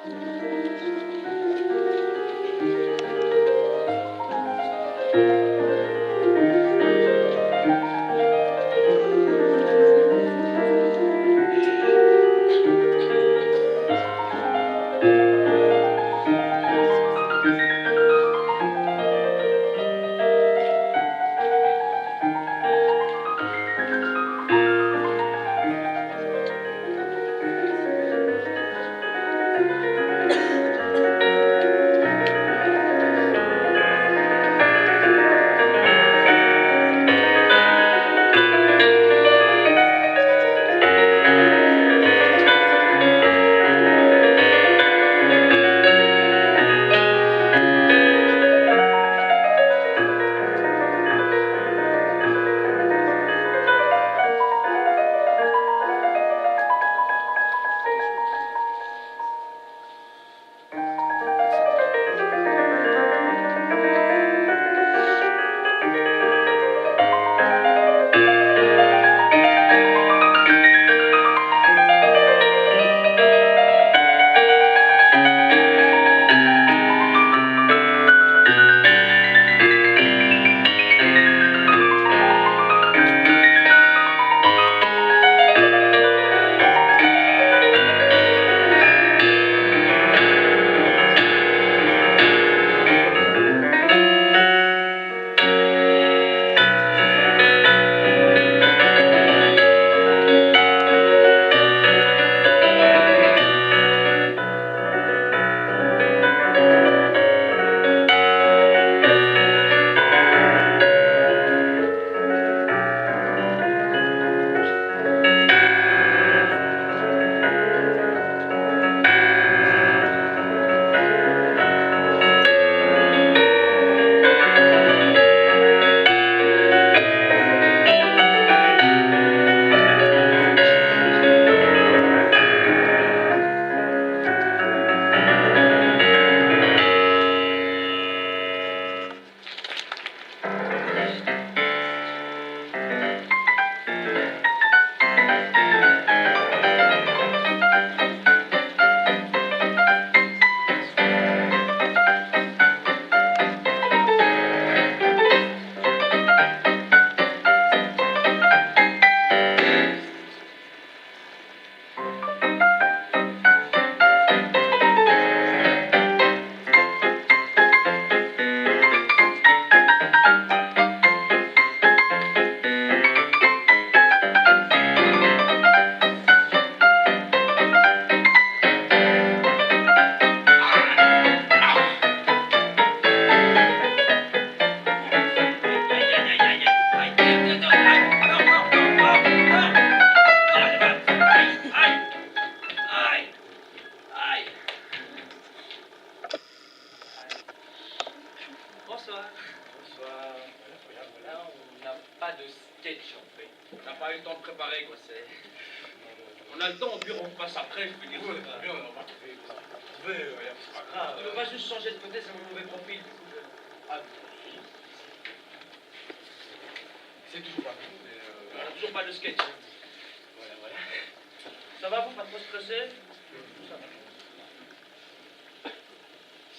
Je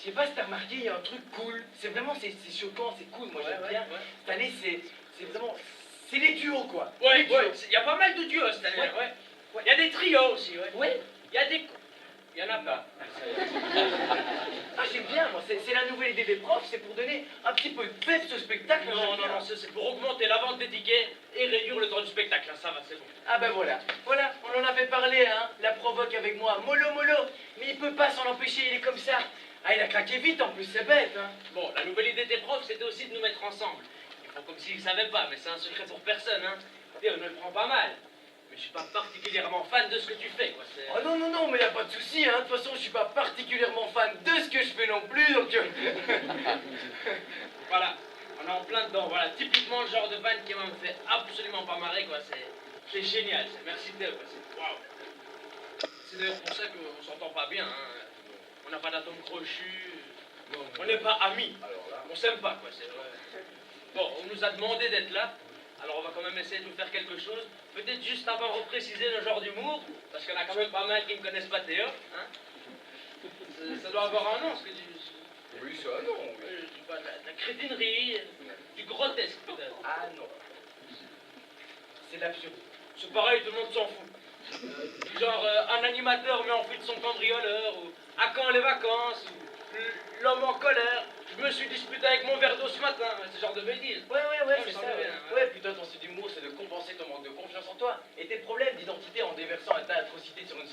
sais pas si t'as remarqué, il y a un truc cool. C'est vraiment, c'est choquant, c'est cool. Moi j'aime bien. Cette année, c'est vraiment, c'est les duos quoi. Ouais, il y a pas mal de duos cette année. Il y a des trios aussi. Il y a des, il y en a pas. Ah j'aime bien moi. C'est la nouvelle idée des profs. C'est pour donner un petit peu de peps au spectacle. Non, c'est pour augmenter la vente des tickets et réduire le temps du spectacle. Là, ça va, c'est bon. Ah ben voilà, on en avait parlé, hein. La provoque avec moi, mollo, mais il peut pas s'en empêcher, il est comme ça. Ah, il a craqué vite en plus, c'est bête, hein. Bon, la nouvelle idée des profs, c'était aussi de nous mettre ensemble. Ils font comme s'ils savaient pas, mais c'est un secret pour personne, hein. Et on ne le prend pas mal. Mais je suis pas particulièrement fan de ce que tu fais, quoi. Oh non, mais y a pas de souci, hein. De toute façon, je suis pas particulièrement fan de ce que je fais non plus, donc... Voilà, on est en plein dedans. Voilà, typiquement le genre de vanne qui m'a fait absolument pas marrer, quoi. C'est génial, merci Théo, quoi. Waouh. C'est d'ailleurs pour ça qu'on s'entend pas bien, hein. On n'a pas d'atome crochu, on n'est pas amis, on s'aime pas, quoi. Bon, on nous a demandé d'être là, alors on va quand même essayer de vous faire quelque chose. Peut-être juste avant repréciser le genre d'humour, parce qu'il y en a quand même pas mal qui ne connaissent pas Théo, hein. Ça doit avoir un nom, ce que tu... Oui, ça, non. Oui. Je dis pas de la crétinerie, du grotesque peut-être. Ah non. C'est l'absurde. C'est pareil, tout le monde s'en fout. Du genre, un animateur met en fuite son cambrioleur, ou à quand les vacances, ou l'homme en colère. Je me suis disputé avec mon verre d'eau ce matin, ce genre de bêtises. Ouais, c'est ça ça. me Ouais, vient, ouais putain, ton style d'humour, c'est de compenser ton manque de confiance en toi. Et tes problèmes d'identité en déversant un tas d'atrocités sur une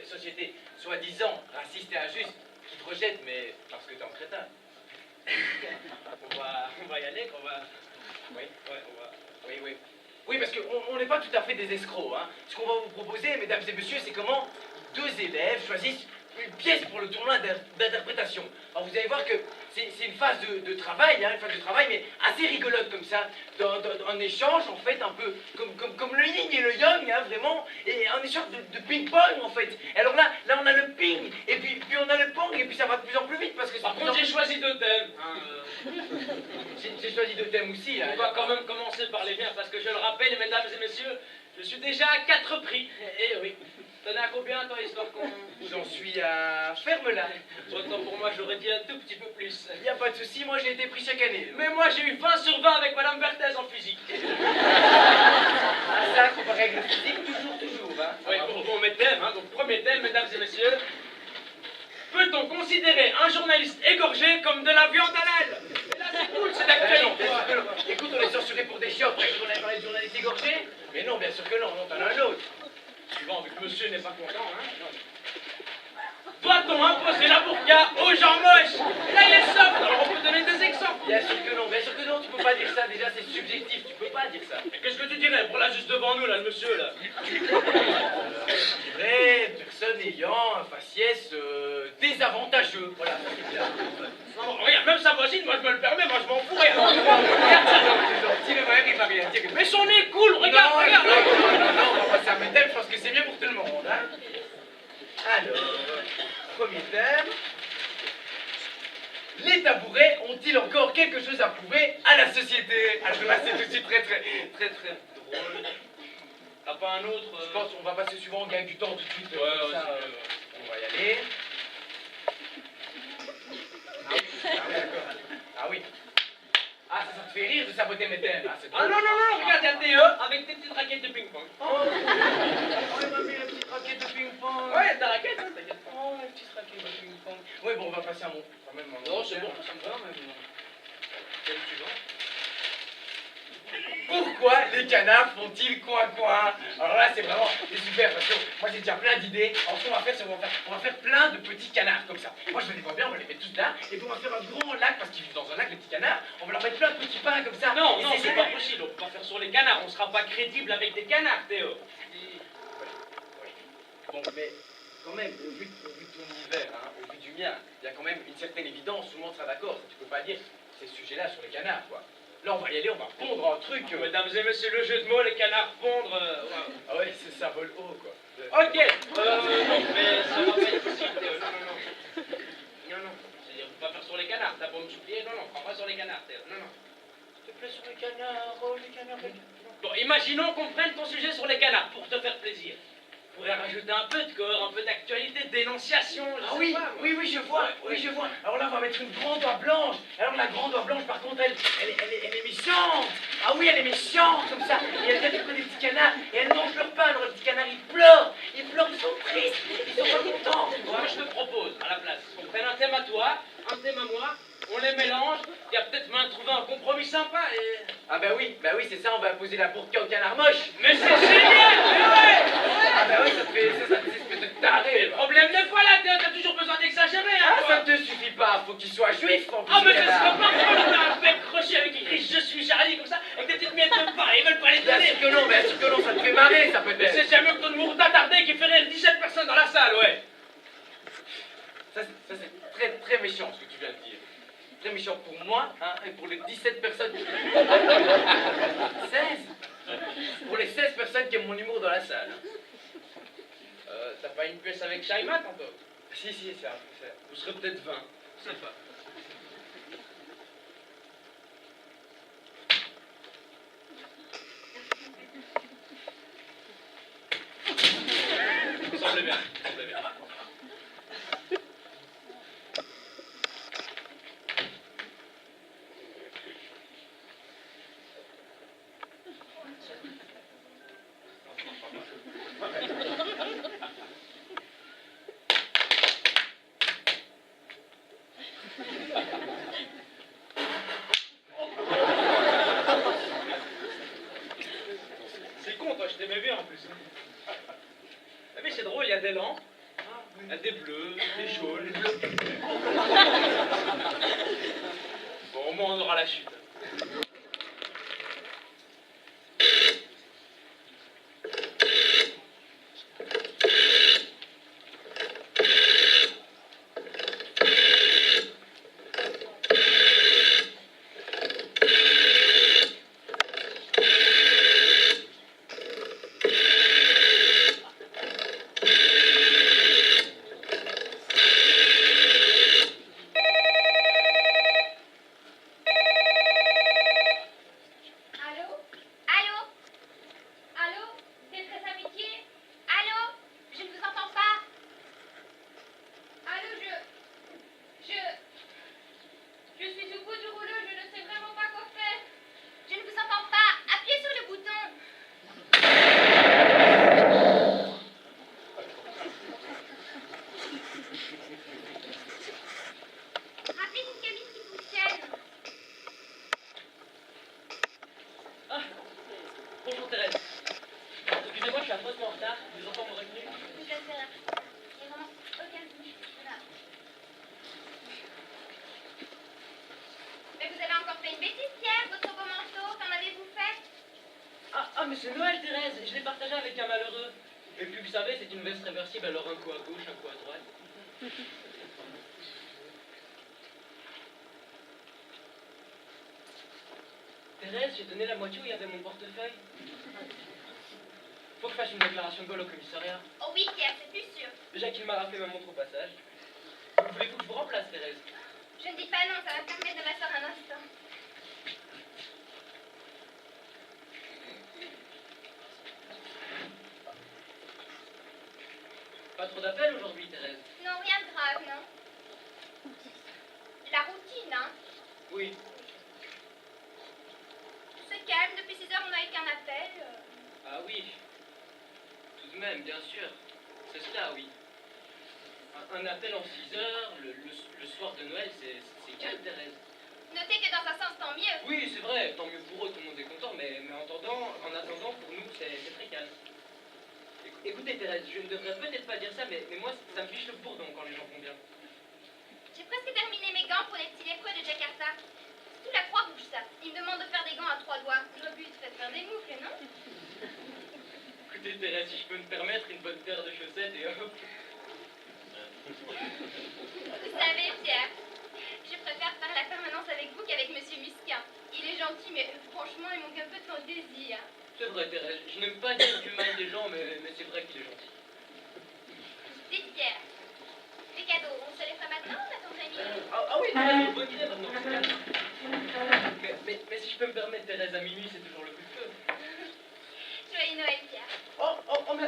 société soi-disant raciste et injuste, qui te rejette, mais parce que t'es un crétin. On va y aller, qu'on va... Oui. Ouais, on va... Oui. Oui, parce qu'on n'est pas tout à fait des escrocs. Hein. Ce qu'on va vous proposer, mesdames et messieurs, c'est comment deux élèves choisissent une pièce pour le tournoi d'interprétation. Alors vous allez voir que c'est une phase de travail, hein, mais assez rigolote comme ça, un échange en fait un peu comme le yin et le yang, hein, vraiment, et un échange de ping-pong en fait. Alors là on a le ping, et puis on a le pong, et puis ça va de plus en plus vite parce que... Par contre, j'ai choisi deux thèmes. Hein, J'ai choisi deux thèmes aussi. Hein, on va quand même commencer par les miens, parce que je le rappelle, mesdames et messieurs, je suis déjà à 4 prix. Eh oui. T'en es à combien, toi, histoire qu'on... J'en suis à ferme-là. Autant pour moi, j'aurais dit un tout petit peu plus. Y a pas de souci, moi j'ai été pris chaque année. Mais moi, j'ai eu 20 sur 20 avec Madame Berthez en physique. Ah ça, comparé avec le physique, toujours, hein. Oui, bon, mes thèmes, hein. Donc, premier thème, mesdames et messieurs. Peut-on considérer un journaliste égorgé comme de la viande halal? Et là, c'est cool, c'est d'actualité. Écoute, on est censuré pour des chiottes, on a parlé de journalistes égorgés? Mais non, bien sûr que non, t'en as un autre. Suivant, vu que monsieur n'est pas content, hein. Doit-on imposer la burqa aux gens moches? Et là, il est soft, alors on peut donner des exemples. Bien sûr que non, tu peux pas dire ça, déjà c'est subjectif, tu peux pas dire ça. Et qu'est-ce que tu dirais pour là, juste devant nous, là, le monsieur, là? Je dirais, personne ayant un faciès désavantageux, voilà, ça c'est bien. Non, regarde, même sa voisine, moi je me le permets, moi je m'en fous, regarde. Regarde ça, c'est gentil, le vrai, il va rien dire. Mais son nez cool, regarde, regarde. Non, on va passer à mes thèmes, je pense que c'est mieux pour tout le monde, hein. Alors, premier thème. Les tabourets ont-ils encore quelque chose à prouver à la société? Alors là, c'est tout de suite très drôle. T'as pas un autre Je pense qu'on va passer souvent, on gagne du temps tout de suite. Ouais, ça, on va y aller. Ah oui. Ah, ça te fait rire de saboter mes thèmes. Ah non, regarde, il y a TE avec tes petites raquettes de ping-pong. Oh, il m'a mis la petite raquette de ping-pong. Ouais, ta raquette, hein, t'inquiète. Oh, la petite raquette de ping-pong. Ouais, bon, on va passer à mon... Quand même, non, c'est bon, ça me va, même. Thème suivant. Pourquoi les canards font-ils coin-coin? Alors là, c'est super, parce que moi j'ai déjà plein d'idées. Alors ce qu'on va faire, c'est qu'on va faire plein de petits canards comme ça. Moi je me les vois bien, on va les mettre tous là, et puis on va faire un grand lac, parce qu'ils vivent dans un lac, les petits canards. On va leur mettre plein de petits pains comme ça. Non, c'est pas possible, on peut pas faire sur les canards, on sera pas crédible avec des canards, Théo. Oui. Bon, mais quand même, au vu de ton univers, hein, au vu du mien, il y a quand même une certaine évidence, tout le monde sera d'accord. Tu peux pas dire ces sujets-là sur les canards, quoi. Là, on va y aller, on va pondre un truc. Mesdames et messieurs, le jeu de mots, les canards pondre. Ah ouais, c'est ça, vole haut, quoi. Ok, non, mais ça va pas être possible, Théo. Non. C'est-à-dire, on peut pas faire sur les canards, t'as pas me supplier, non, prends pas sur les canards, Théo. Non. S'il te plaît, sur les canards, oh, les canards. Bon, imaginons qu'on prenne ton sujet sur les canards pour te faire plaisir. On pourrait rajouter un peu de corps, un peu d'actualité, de dénonciation, je sais pas, moi. Oui, je vois. Alors là, on va mettre une grande oie blanche. Alors la grande oie blanche, par contre, elle est méchante. Ah oui, elle est méchante, comme ça. Et elle vient du des petits canards. Et elle n'en pleure pas. Alors les petits canards, ils pleurent, ils sont tristes, ils sont pas contents. Moi, je te propose, à la place, qu'on prenne un thème à toi, un thème à moi, on les mélange, il y a peut-être moyen de trouver un compromis sympa et... Ah bah oui, c'est ça, on va poser la burqa au canard moche. Mais c'est génial, mais ouais. Ah bah oui, ça te fait espèce de taré. Le problème n'est pas là, t'as toujours besoin d'exagérer, hein. Ah, ça ne te suffit pas, faut qu'il soit juif en plus. Ah mais ça serait parfait, on a un bec crochet avec écrit je suis Charlie comme ça, avec des petites miettes de pain, ils veulent pas les donner. Bien sûr que non, ça te fait marrer, ça peut-être. C'est jamais que ton humour d'attardé qui fait rire 17 personnes dans la salle, ouais. Ça c'est très très méchant ce que tu viens de dire. Très méchant pour moi, hein, et pour les 17 personnes. 16 pour les 16 personnes qui aiment mon humour dans la salle. T'as pas une pièce avec Shaima tantôt? Si, c'est un peu ça. Vous serez peut-être 20. Je sais pas. Semblait bien. drôle, il y a des lampes. Il y a des bleus, des jaunes. Bon, au moins on aura la chute. Allô? Allô? Allô? Détresse amitié? Allô? Je ne vous entends pas. Allô, je suis au bout du rouleau, je ne sais vraiment pas quoi faire. Je ne vous entends pas. Appuyez sur le bouton. Rappelez une cabine qui fonctionne. Ah, bonjour Thérèse. Excusez-moi, je suis affreusement en retard. Les enfants m'ont retenu. Vous êtes là. Il n'y a vraiment aucun souci. Voilà. Mais vous avez encore fait une bêtise, Pierre. Votre beau manteau, qu'en avez-vous fait? Ah, mais c'est Noël, Thérèse. Je l'ai partagé avec un malheureux. Et puis, vous savez, c'est une veste réversible, alors un coup à gauche, un coup à droite. Thérèse, j'ai donné la moitié où il y avait mon portefeuille. Faut que je fasse une déclaration de vol au commissariat. Oh oui, Pierre, c'est plus sûr. Déjà qu'il m'a rappelé ma montre au passage. Voulez-vous que je vous remplace, Thérèse? Je ne dis pas non, ça va me permettre de m'asseoir un instant. Pas trop d'appels aujourd'hui, Thérèse? Non, rien de grave, non. La routine, hein. Oui. C'est calme, depuis 6 heures, on n'a eu qu'un appel. Ah oui. Tout de même, bien sûr. C'est cela, oui. Un appel en 6 heures, le soir de Noël, c'est calme, Thérèse. Notez que dans un sens, tant mieux. Oui, c'est vrai, tant mieux pour eux, tout le monde est content, mais en attendant, pour nous, c'est très calme. Écoutez, Thérèse, je ne devrais peut-être pas dire ça, mais moi, ça me fiche le bourdon quand les gens vont bien. J'ai presque terminé mes gants pour les petits lépreux de Jakarta. C'est tout la Croix-Rouge, ça. Ils me demandent de faire des gants à 3 doigts. Le but, c'est de faire des moufles, non? Écoutez, Thérèse, si je peux me permettre une bonne paire de chaussettes et hop. Vous savez, Pierre, je préfère faire la permanence avec vous qu'avec Monsieur Musquin. Il est gentil, mais franchement, il manque un peu de fantaisie, hein. C'est vrai, Thérèse, je n'aime pas dire du mal des gens, mais c'est vrai qu'il est gentil. Dites, Pierre, les cadeaux, on se les fera maintenant, on attendrait minuit? Ah oui, Thérèse, bonne idée maintenant, c'est calme. Mais si je peux me permettre, Thérèse, à minuit, c'est toujours le coup de feu. Joyeux Noël, Pierre. Oh,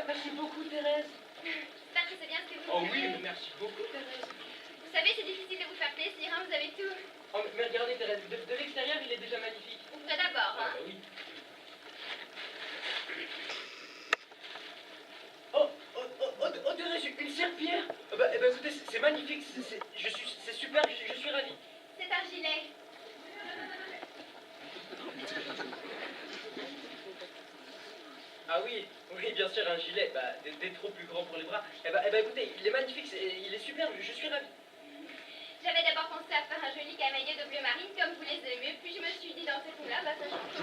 merci beaucoup, Thérèse. J'espère que c'est bien ce que vous Oh voulez. oui, mais merci beaucoup, Thérèse. Vous savez, c'est difficile de vous faire plaisir, hein, vous avez tout. Oh, mais regardez, Thérèse, de l'extérieur, il est déjà magnifique. Ouvrez d'abord, Ah, hein. bah oui. Oh, Thérèse, une serpillière. Écoutez, c'est magnifique, c'est super, je suis ravi. C'est un gilet. Ah oui, bien sûr, un gilet, des trop plus grands pour les bras. Écoutez, il est magnifique, il est superbe, je suis ravi. J'avais d'abord pensé à faire un joli camailleux de bleu marine comme vous les aimez, puis je me suis dit dans ces coups-là, ça change.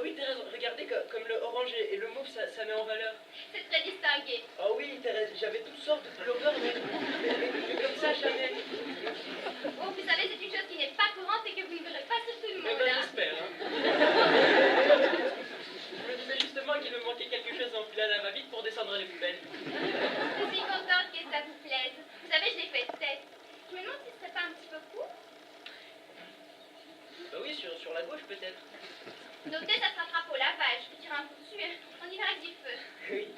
Oui, Thérèse, regardez comme le orange et le mauve, ça met en valeur. C'est très distingué. Oh oui, Thérèse, j'avais toutes sortes de couleurs, mais comme ça, jamais. Oh, vous savez, c'est une chose qui n'est pas courante et que vous ne verrez pas sur tout le monde, hein. J'espère, hein. Je me disais justement qu'il me manquait quelque chose en enfilade à ma vite pour descendre les poubelles. Je suis contente que ça vous plaise. Vous savez, je l'ai fait tête. Je me demande si ce serait pas un petit peu court. Bah oui, sur la gauche peut-être. Notez, ça se rattrape au lavage. Je tirer un coup dessus, on y verra avec du feu. Oui.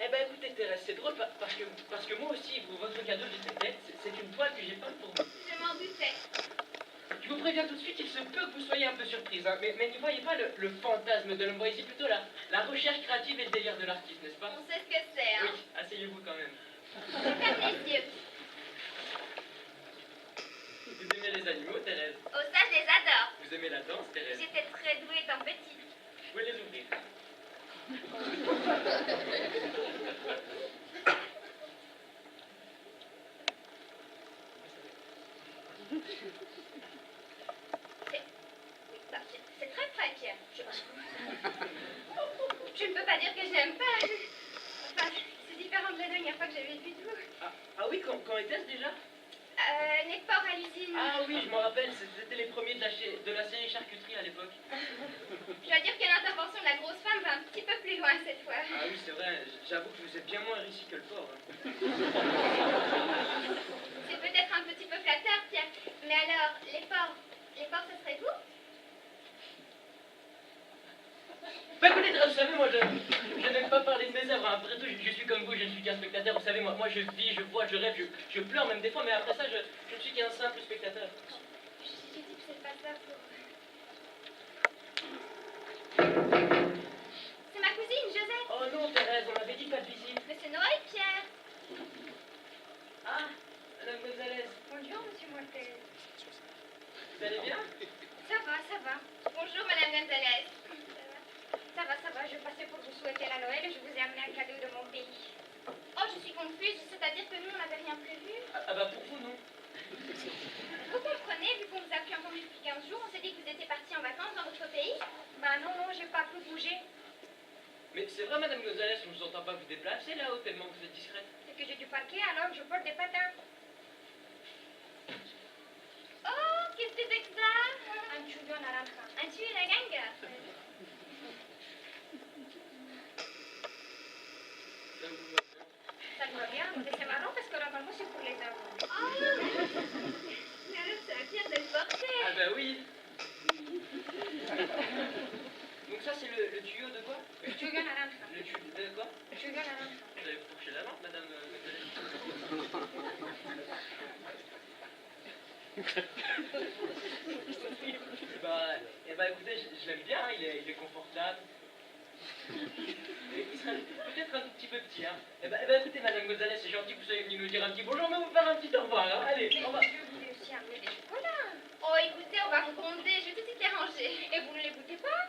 Écoutez Thérèse, c'est drôle parce que moi aussi, votre cadeau de cette tête, c'est une toile que j'ai peinte pour vous. Je m'en doutais. Je vous préviens tout de suite, il se peut que vous soyez un peu surprise, hein, mais n'y voyez pas le fantasme de l'homme, voyez plutôt la recherche créative et le délire de l'artiste, n'est-ce pas? On sait ce que c'est, hein. Oui, asseyez-vous quand même. Fermez les yeux. Vous aimez les animaux, Thérèse? Oh, ça, je les adore. Vous aimez la danse, Thérèse? J'étais très douée étant petite. Vous pouvez les ouvrir. C'est très près, Pierre. Je ne peux pas dire que je n'aime pas. Enfin, c'est différent de la dernière fois que j'avais vu tout. Ah oui, quand était-ce déjà? Nectar à l'usine. Ah oui, je m'en rappelle, c'était les premiers de la série charcuterie à l'époque. Je dois dire que l'intervention de la grosse femme va un petit peu plus loin cette fois. Ah oui, c'est vrai, j'avoue que vous êtes bien moins riche que le porc. Hein. C'est peut-être un petit peu flatteur, Pierre. Mais alors, les porcs, ce serait vous? Bah écoutez, vous savez, moi je n'aime pas parler de mes œuvres, hein. Après tout, je suis comme vous, je ne suis qu'un spectateur. Vous savez, moi je vis, je vois, je rêve, je pleure même des fois, mais après ça, je ne suis qu'un simple spectateur. Je dis que c'est pas ça pour... C'est ma cousine, Josette. Oh non, Thérèse, on avait dit pas de visite. Mais c'est Noël, Pierre. Ah, Madame Gonzalez, Bonjour, monsieur Montel. vous allez bien? Ça va, ça va. Bonjour, Madame Gonzalez. Ça va, je passais pour vous souhaiter la Noël et je vous ai amené un cadeau de mon pays. Oh, je suis confuse, c'est-à-dire que nous, on n'avait rien prévu. Ah bah pour vous, non. Vous comprenez, vu qu'on vous a pris en congé depuis 15 jours, on s'est dit que vous étiez partis en vacances dans votre pays. Bah non, j'ai pas pu bouger. Mais c'est vrai, Madame Gonzalez, on ne vous entend pas vous déplacer là-haut tellement que vous êtes discrète. C'est que j'ai dû parquer alors que je porte des patins. Oh, qu'est-ce que c'est que ça? Un chouillon naranja. Un chouillon naranja. Ça me va bien, mais c'est marrant parce que normalement c'est pour les hommes. Oh, mais alors ça vient de le porter. Ah bah oui. Donc ça c'est le tuyau de quoi? Le chouillon naranja. Le tuyau de quoi? Le chouillon naranja. Vous avez fourché la lampe, Madame Gonzalez? Bah écoutez, je l'aime bien, il est confortable. Il serait peut-être un tout petit peu petit, hein. Écoutez, Madame Gonzalez, c'est gentil que vous soyez venue nous dire un petit bonjour, mais vous faire un petit au revoir, hein. Allez, Mais au revoir. je voulais aussi amener des chocolats. Oh, écoutez, on va vous compter, je vais tout de suite les ranger. Et vous ne les goûtez pas?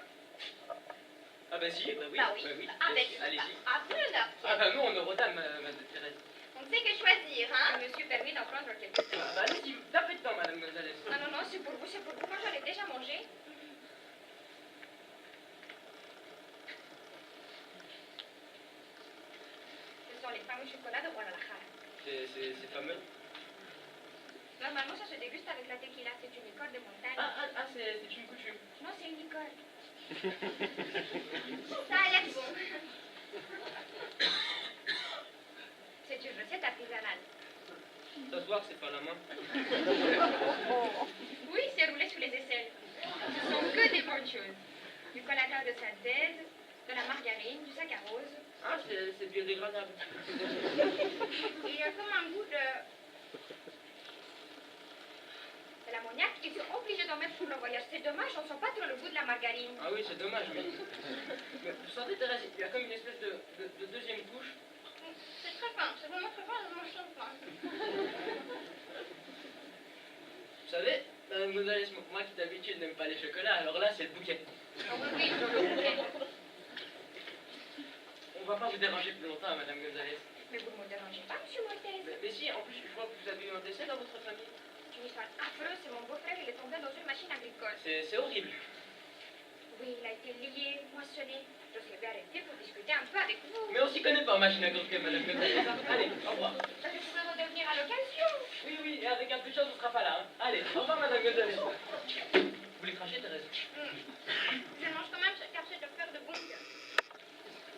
Ah bah si, bah oui. Bah oui. Avec. Allez-y. Après, là. Ah bah nous, on est rodame, Madame Thérèse. On ne sait que choisir, hein. Monsieur permis d'en prendre quelques-uns. Bah allez-y, tapez dedans, Madame Gonzalez. Ah non, c'est pour vous, moi j'en ai déjà mangé. Ce sont les fameux chocolats de Guadalajara. C'est fameux. Normalement, ça se déguste avec la tequila, c'est une licor de montagne. C'est une coutume. Non, c'est une licor. Ça a l'air bon. C'est une recette artisanale. Ça se voit que c'est pas la main. Oui, c'est roulé sous les aisselles. Ce sont que des bonnes choses. Du colada de synthèse, de la margarine, du saccharose. Ah, c'est biodégradable. Il y a comme un goût de l'ammoniac. Ils sont obligés d'en mettre pour le voyage. C'est dommage, on ne sent pas trop le goût de la margarine. Ah oui, c'est dommage, mais vous sentez, Thérèse, il y a comme une espèce de deuxième couche. C'est très fin, c'est vraiment très fin, je mange très fin. Vous savez, Madame Gonzalez, moi qui d'habitude n'aime pas les chocolats, alors là, c'est le bouquet. Ah oui, oui. On va pas vous déranger plus longtemps, Madame Gonzalez. Mais vous ne me dérangez pas, monsieur Montes. Mais si, en plus, je vois que vous avez eu un décès dans votre famille. C'est une histoire affreuse, c'est mon beau-frère, il est tombé dans une machine agricole. C'est horrible. Oui, il a été lié, moissonné. Je vais arrêter pour discuter un peu avec vous. Mais on s'y connaît pas en machine agricole, Madame Gonzalez. Allez, au revoir. Je pourrais redevenir à l'occasion. Oui, et avec un peu de chance, on sera pas là. Hein. Allez, au revoir, Madame Gonzalez. Vous voulez cracher, Thérèse? Je mange quand même ce café de fleur de bonne.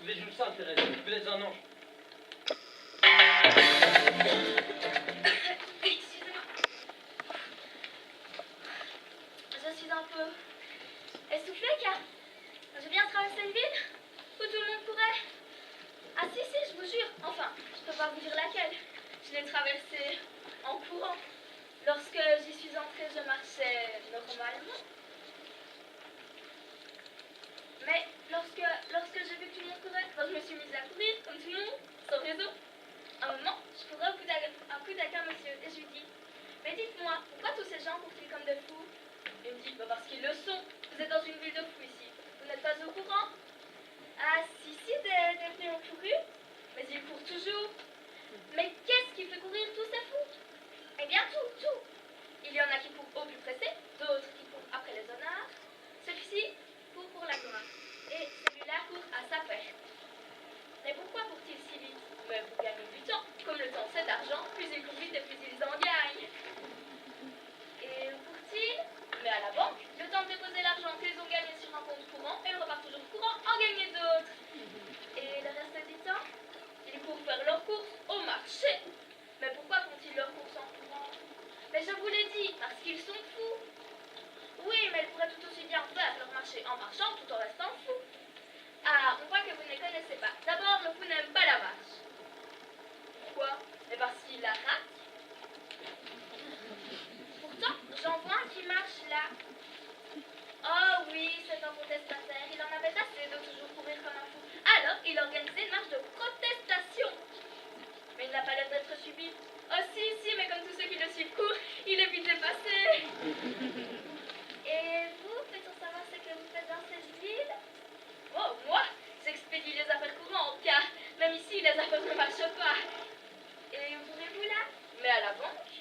Vous êtes une sainte, Thérèse. Vous êtes un ange. Excusez-moi. Je suis un peu essoufflée car j'ai bien traversé une ville où tout le monde courait. Ah si, je vous jure. Enfin, je peux pas vous dire laquelle. Je l'ai traversée en courant. Lorsque j'y suis entrée, je marchais normalement. Mais lorsque j'ai vu que tout le monde courait, je me suis mise à courir comme tout le monde, sans réseau. À un moment, je courais un coup d'accord, monsieur, et je lui dis, mais dites-moi, pourquoi tous ces gens courent-ils comme des fous? Il me dit, bah parce qu'ils le sont. Vous êtes dans une ville de fous ici. Vous n'êtes pas au courant? Ah si, il a organisé une marche de protestation. Mais il n'a pas l'air d'être suivi. Oh si, mais comme tous ceux qui le suivent courent, il est vite dépassé. Et vous, peut-on savoir ce que vous faites dans cette ville? Oh, moi, j'expédie les affaires courantes, car même ici, les affaires ne marchent pas. Et où pourrez-vous là? Mais à la banque.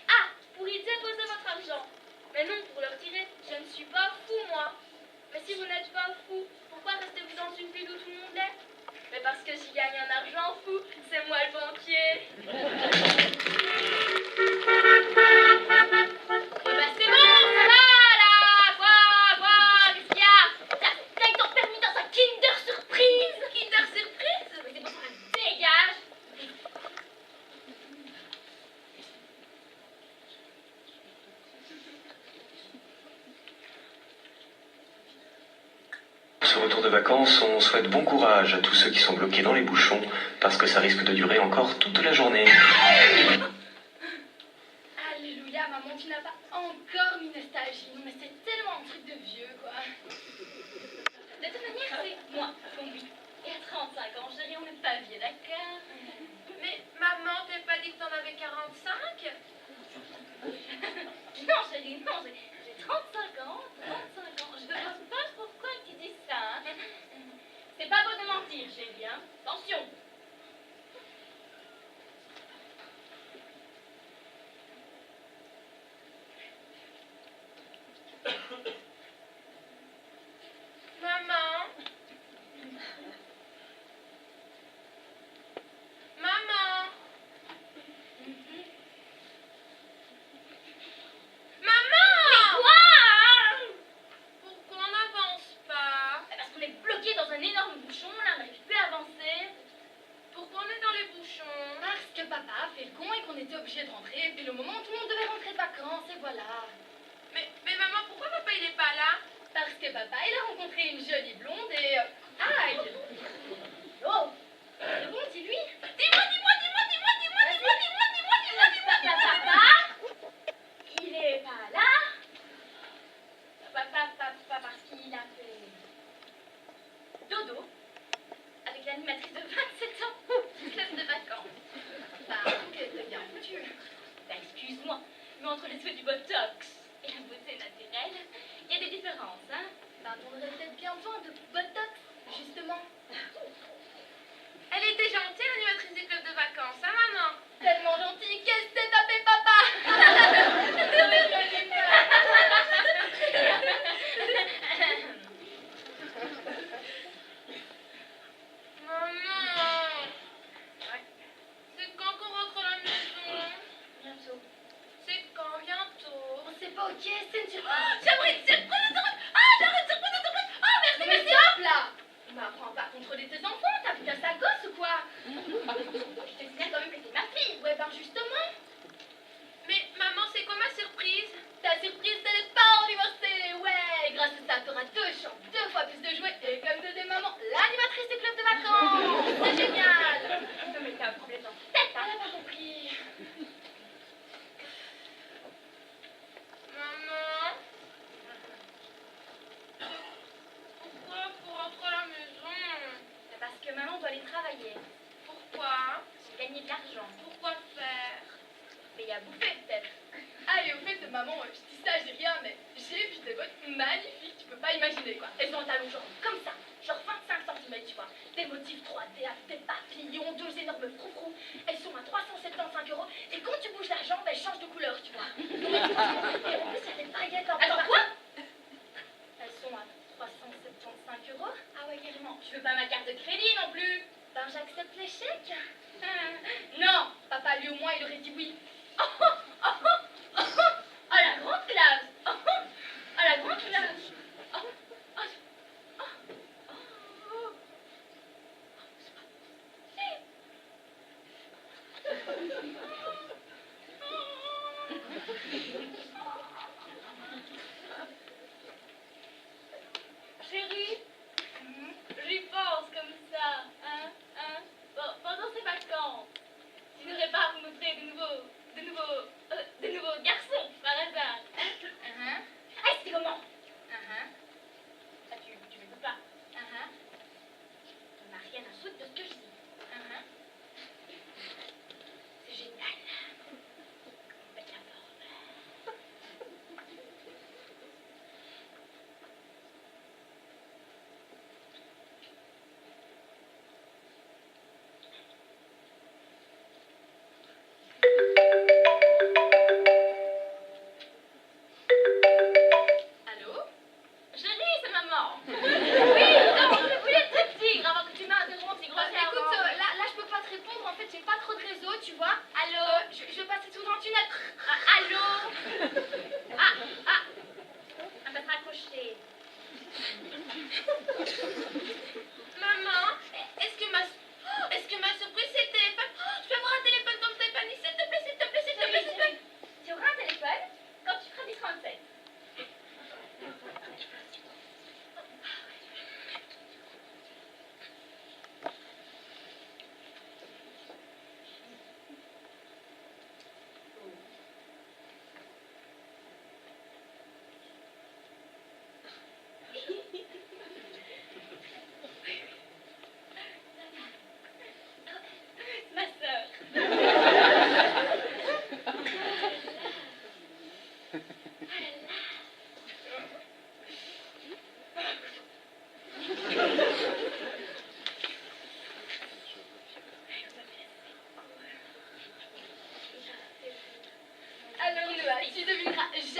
Ah, pour y déposer votre argent. Mais non, pour le retirer. Je ne suis pas fou, moi. Mais si vous n'êtes pas fou, pourquoi restez-vous dans une ville où tout le monde est? Mais parce que j'y gagne un argent fou, c'est moi le banquier. Ben c'est bon, ça va là. Quoi, qu'est-ce qu'il y a? T'as eu ton permis dans un Kinder Surprise. Kinder Surprise? Mais c'est bon, ça dégage. Pour ce retour de vacances, on souhaite bon courage à tous ceux qui sont bloqués dans les bouchons, parce que ça risque de durer encore toute la journée. Alléluia, maman, tu n'as pas encore mis nostalgie. Non, mais c'est tellement un truc de vieux, quoi. De toute manière, c'est moi, conduit. Et à 35 ans, chérie, on n'est pas vieux, d'accord? Mais maman, t'as pas dit que t'en avais 45? Non, chérie, non, j'ai 35 ans, 35 ans. Je ne vois pas pourquoi tu dis ça, hein. C'est pas beau de mentir, chérie, hein. Attention. Maman? Maman? Maman! Mais quoi? Pourquoi on n'avance pas? Parce qu'on est bloqué dans un énorme bouchon, là, on n'arrive plus à avancer. Pourquoi on est dans les bouchons? Parce que papa a fait le con et qu'on était obligé de rentrer. Et puis le moment où tout le monde devait rentrer de vacances, et voilà. Mais maman, pourquoi papa il est pas là? Parce que papa, il a rencontré une jolie blonde et... Aïe! Oh! C'est bon, dis-lui. Dis-moi. Papa, il est pas là. Papa, parce qu'il a fait dodo avec l'animatrice de 27 ans, classe de vacances. Bah, donc, c'est bien foutu. Bah, excuse-moi, mais entre les souhaits du botox et la beauté naturelle, il y a des différences, hein. Bah, on aurait peut-être bien besoin de botox, justement. Elle était gentille, l'animatrice du club de vacances, hein maman? Tellement gentil, qu'est-ce que t'es tapé, papa? Maman! C'est quand qu'on rentre à la maison? Bientôt. C'est quand bientôt? Oh, c'est pas ok, c'est une surprise. Oh, j'aimerais une surprise! Oh, merci, Mais stop là! On m'apprend pas à contrôler tes enfants, t'as vu ta sale gosse ou quoi? Je te signale quand même que c'est ma fille. Ouais, ben justement. Mais maman, c'est quoi ma surprise? Ta surprise, c'est les parents divorcés. Ouais, grâce à ça, t'auras 2 chambres, 2 fois plus de jouets et comme deuxième maman, l'animatrice du club de vacances. C'est génial. Non mais t'as un problème dans ta tête, hein? Elle a pas compris. Maman? Pourquoi faut rentrer à la maison? C'est parce que maman doit aller travailler. Pourquoi? J'ai gagné de l'argent. Pourquoi faire? Mais à bouffer peut-être. Ah et au fait maman, je dis ça, j'ai rien, mais j'ai vu des bottes magnifiques, tu peux pas imaginer quoi. Elles ont un talon genre comme ça, genre 25 cm tu vois. Des motifs 3D avec des papillons, 2 énormes froufrous. Elles sont à 375 € et quand tu bouges la jambe, elles changent de couleur, tu vois. Et en plus, il y a des paillettes en Alors quoi? Elles sont à 375 €. Ah ouais, carrément. Tu veux pas ma carte de crédit non plus? Ben j'accepte les chèques. Non, papa lui au moins il aurait dit oui. Oh la grande classe. Oh la grande classe. Chérie, j'y pense comme ça, hein. Bon, pendant ces vacances, tu n'aurais pas à me montrer de nouveaux garçons, par hasard. Ah, c'était comment? Ça, tu ne peux pas. T'en as rien à foutre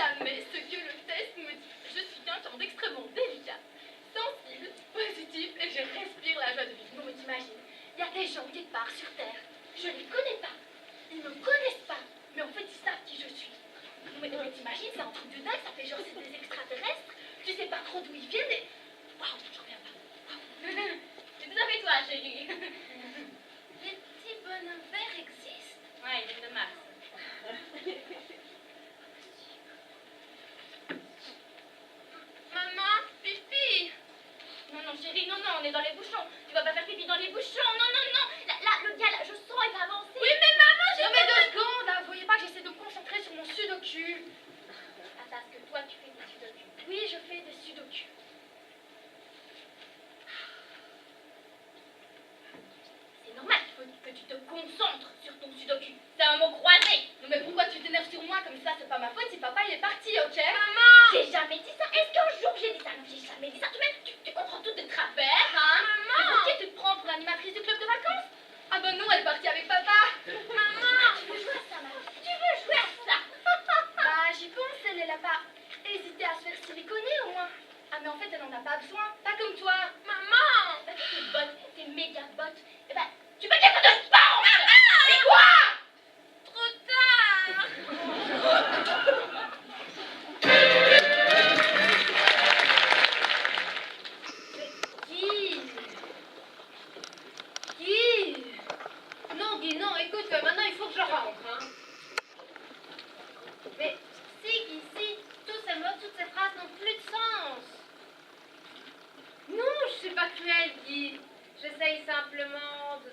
jamais ce que le test me dit. Je suis quelqu'un d'extrêmement délicat, sensible, positif et je respire la joie de vivre. Non mais t'imagines, il y a des gens quelque part sur Terre, je les connais pas, ils me connaissent pas, mais en fait ils savent qui je suis. Mais t'imagines, c'est un truc de dingue, ça fait genre c'est des extraterrestres, tu sais pas trop d'où ils viennent et... Waouh, j'en reviens pas. Waouh. C'est tout à fait toi, chérie. Les petits bonhommes verts existent? Ouais, ils viennent de Mars. Maman, pipi. Non, non, chérie, non, non, on est dans les bouchons. Tu vas pas faire pipi dans les bouchons. Non, non, non. Là, le gars, là, je sens, il va avancer. Oui, mais maman, j'ai... Non, mais 2 secondes, là. Vous voyez pas que j'essaie de me concentrer sur mon sudoku. Ah, parce que toi, tu fais des sudoku. Oui, je fais des sudoku. C'est normal qu'il faut que tu te concentres sur ton sudoku. C'est un mot croisé. Non, mais pourquoi tu t'énerves sur moi comme ça? C'est pas ma faute si papa il est parti, ok? Maman! J'ai jamais dit ça. Est-ce qu'un jour j'ai dit ça? Non, j'ai jamais dit ça. Tu comprends tout de travers, hein? Maman! Et pour qui tu te prends pour l'animatrice du club de vacances? Ah ben non, elle est partie avec papa. Maman! Tu veux jouer à ça, maman? Tu veux jouer à ça? Bah, j'y pense, elle a pas hésité à se faire siliconer au moins. Ah, mais en fait, elle en a pas besoin. Pas comme toi. Maman! Bah, t'es bonne, t'es méga botte. Eh ben, tu peux dire que de sport! Maman! C'est quoi? Trop tard! Guy, non, écoute, maintenant il faut que je rentre, hein. Mais si, Guy, si, tous ces mots, toutes ces phrases n'ont plus de sens. Non, je suis pas cruelle, Guy. J'essaye simplement de...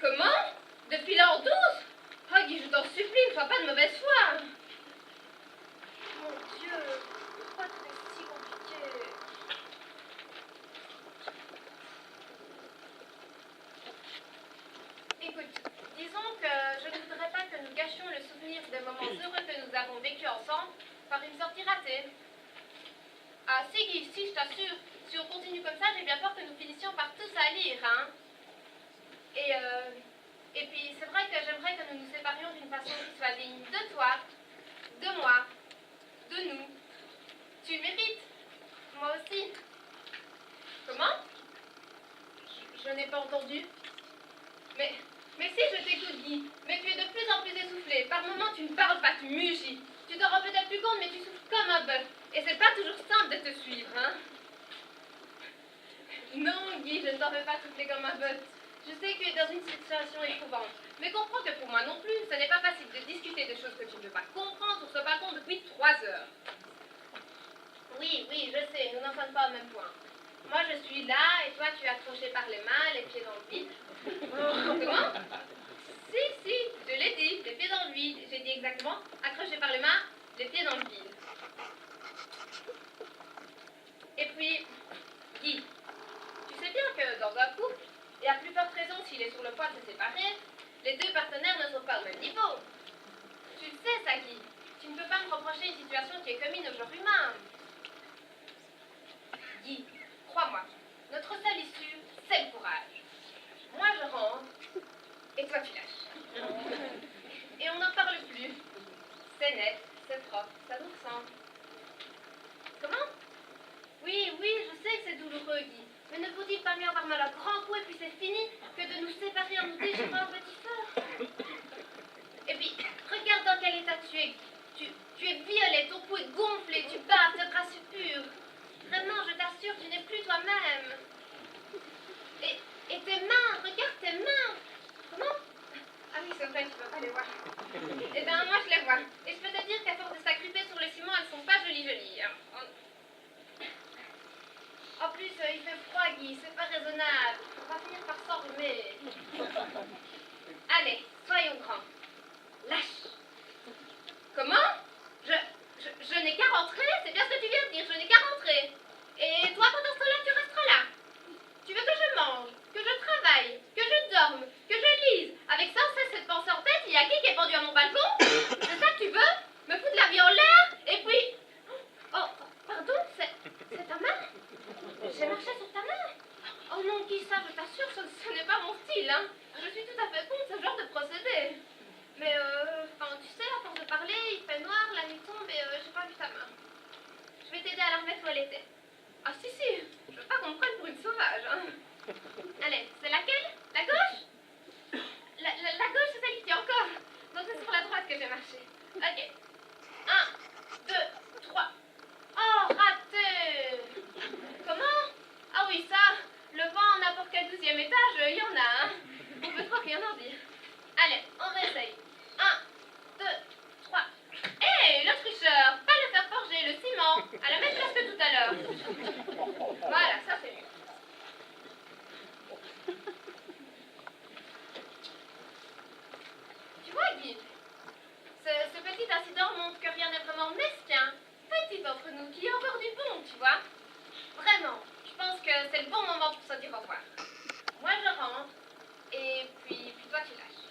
Comment? De filer en douce? Oh, Guy, je t'en supplie, ne sois pas de mauvaise foi. Mon Dieu, pourquoi tout est si compliqué? Écoute, disons que je ne voudrais pas que nous gâchions le souvenir des moments heureux que nous avons vécus ensemble par une sortie ratée. Ah si Guy, si, je t'assure, si on continue comme ça, j'ai bien peur que nous finissions par tous salir, hein. Et puis c'est vrai que j'aimerais que nous nous séparions d'une façon qui soit digne de toi, de moi, de nous. Tu le mérites, moi aussi. Comment? Je n'ai pas entendu. Mais si, je t'écoute, Guy. Mais tu es de plus en plus essoufflé. Par moments, tu ne parles pas, tu mugis. Tu te rends peut-être plus compte, mais tu souffles comme un bœuf. Et c'est pas toujours simple de te suivre, hein. Non, Guy, je ne t'en veux pas souffler comme un bœuf. Je sais que tu es dans une situation éprouvante. Mais comprends que pour moi non plus, ce n'est pas facile de discuter des choses que tu ne veux pas comprendre sur ce balcon depuis 3 heures. Oui, je sais, nous n'en sommes pas au même point. Moi, je suis là, et toi, tu es accroché par les mains, les pieds dans le vide. Comment? Si, je l'ai dit, les pieds dans le vide. J'ai dit exactement, accroché par les mains, les pieds dans le vide. Et puis, Guy, tu sais bien que dans un couple, et à plus forte raison s'il est sur le point de se séparer, les 2 partenaires ne sont pas au même niveau. Tu le sais, ça, Guy. Tu ne peux pas me reprocher une situation qui est commune au genre humain. Guy, crois-moi, notre seule issue, c'est le courage. Moi, je rentre, et toi, tu lâches. Et on n'en parle plus. C'est net, c'est propre, ça nous ressemble. Comment? Oui, je sais que c'est douloureux, Guy. Mais ne faut-il pas mieux avoir mal à grand coup et puis c'est fini que de nous séparer en nous déchirant un petit feu? Et puis, regarde dans quel état tu es. Tu es violet, ton cou est gonflé, tu bats, tes bras suppurent. Vraiment, je t'assure, tu n'es plus toi-même. Et tes mains, regarde tes mains. Comment? Ah oui, c'est vrai, tu peux pas les voir. Eh bien, moi, je les vois. Et je peux te dire qu'à force de s'agripper sur le ciment, elles sont pas jolies. En plus, il fait froid, Guy, c'est pas raisonnable. On va finir par s'enrhumer. Allez, soyons grands. Lâche. Comment? Je n'ai qu'à rentrer, c'est bien ce que tu viens de dire, je n'ai qu'à rentrer. Et toi, pendant ce temps-là, tu resteras là. Tu veux que je mange, que je travaille, que je dorme, que je lise, avec sans cesse cette pensée en tête, il y a qui est pendu à mon balcon? C'est ça que tu veux? Me foutre la vie en l'air? Et puis... Oh, pardon, c'est ta main? J'ai marché sur ta main? Oh non, qui ça, je t'assure, ce n'est pas mon style, hein. Je suis tout à fait contre ce genre de procédé. Mais, enfin, tu sais, à force de parler, il fait noir, la nuit tombe et j'ai pas envie de 12e étage, il y en a, hein. On peut trop rien en dire. Allez, on réessaye. 1, 2, 3. Hé, le tricheur, pas le faire forger, le ciment, à la même place que tout à l'heure. Voilà, ça c'est mieux. Tu vois, Guy, ce petit incident montre que rien n'est vraiment mesquin, petit entre nous, qu'il y a encore du bon, tu vois. Vraiment, je pense que c'est le bon moment pour se dire au revoir. Moi, je rentre, et puis toi, tu lâches.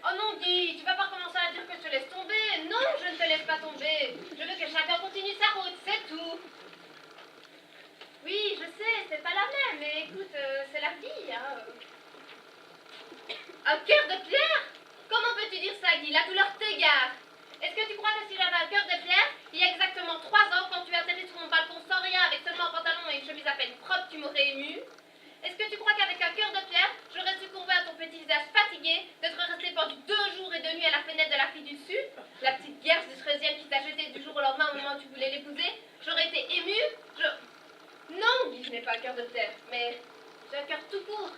Oh non, Guy, tu vas pas recommencer à dire que je te laisse tomber. Non, je ne te laisse pas tomber. Je veux que chacun continue sa route, c'est tout. Oui, je sais, c'est pas la même, mais écoute, c'est la vie, hein. Un cœur de pierre? Comment peux-tu dire ça, Guy? La douleur t'égare. Est-ce que tu crois que si j'avais un cœur de pierre, il y a exactement 3 ans, quand tu atterris sur mon balcon sans rien, avec seulement un pantalon et une chemise à peine propre, tu m'aurais ému? Est-ce que tu crois qu'avec un cœur de pierre, j'aurais succombé à ton petit visage fatigué d'être resté pendant 2 jours et 2 nuits à la fenêtre de la fille du Sud, la petite guerre du 13e qui t'a jeté du jour au lendemain au moment où tu voulais l'épouser? J'aurais été émue? Non, Guy, je n'ai pas un cœur de pierre, mais j'ai un cœur tout court.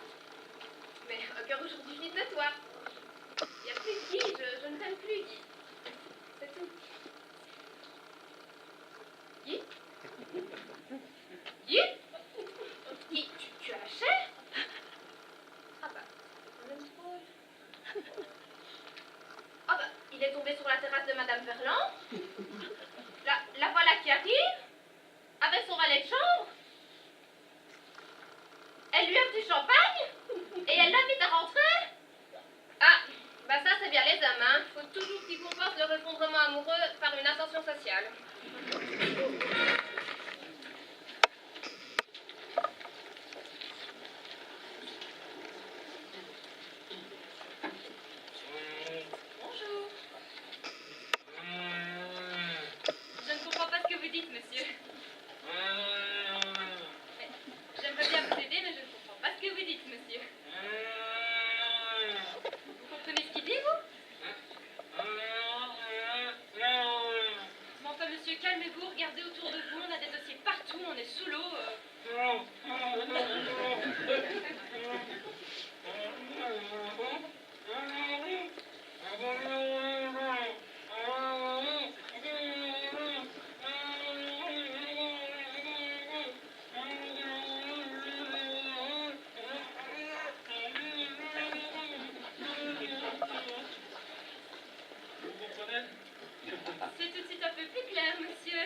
Mais un cœur aujourd'hui vide de toi. Il n'y a plus de Guy, je ne t'aime plus, Guy. C'est tout. Guy? Guy? Guy, tu as lâché? Ah bah, c'est quand même drôle. Ah bah, il est tombé sur la terrasse de Madame Verland. La voilà qui arrive, avec son valet de chambre. Elle lui offre du champagne, et elle l'invite à rentrer. Ah, bah ça c'est bien les hommes, hein. Faut toujours qu'ils comportent leur effondrement amoureux par une ascension sociale. Bonjour. Je ne comprends pas ce que vous dites, monsieur. Mais j'aimerais bien vous aider, mais je ne comprends pas ce que vous dites, monsieur. Vous comprenez ce qu'il dit, vous? Mais enfin, monsieur, calmez-vous, regardez autour de vous, on a des dossiers partout, on est sous l'eau. C'est tout de suite un peu plus clair, monsieur.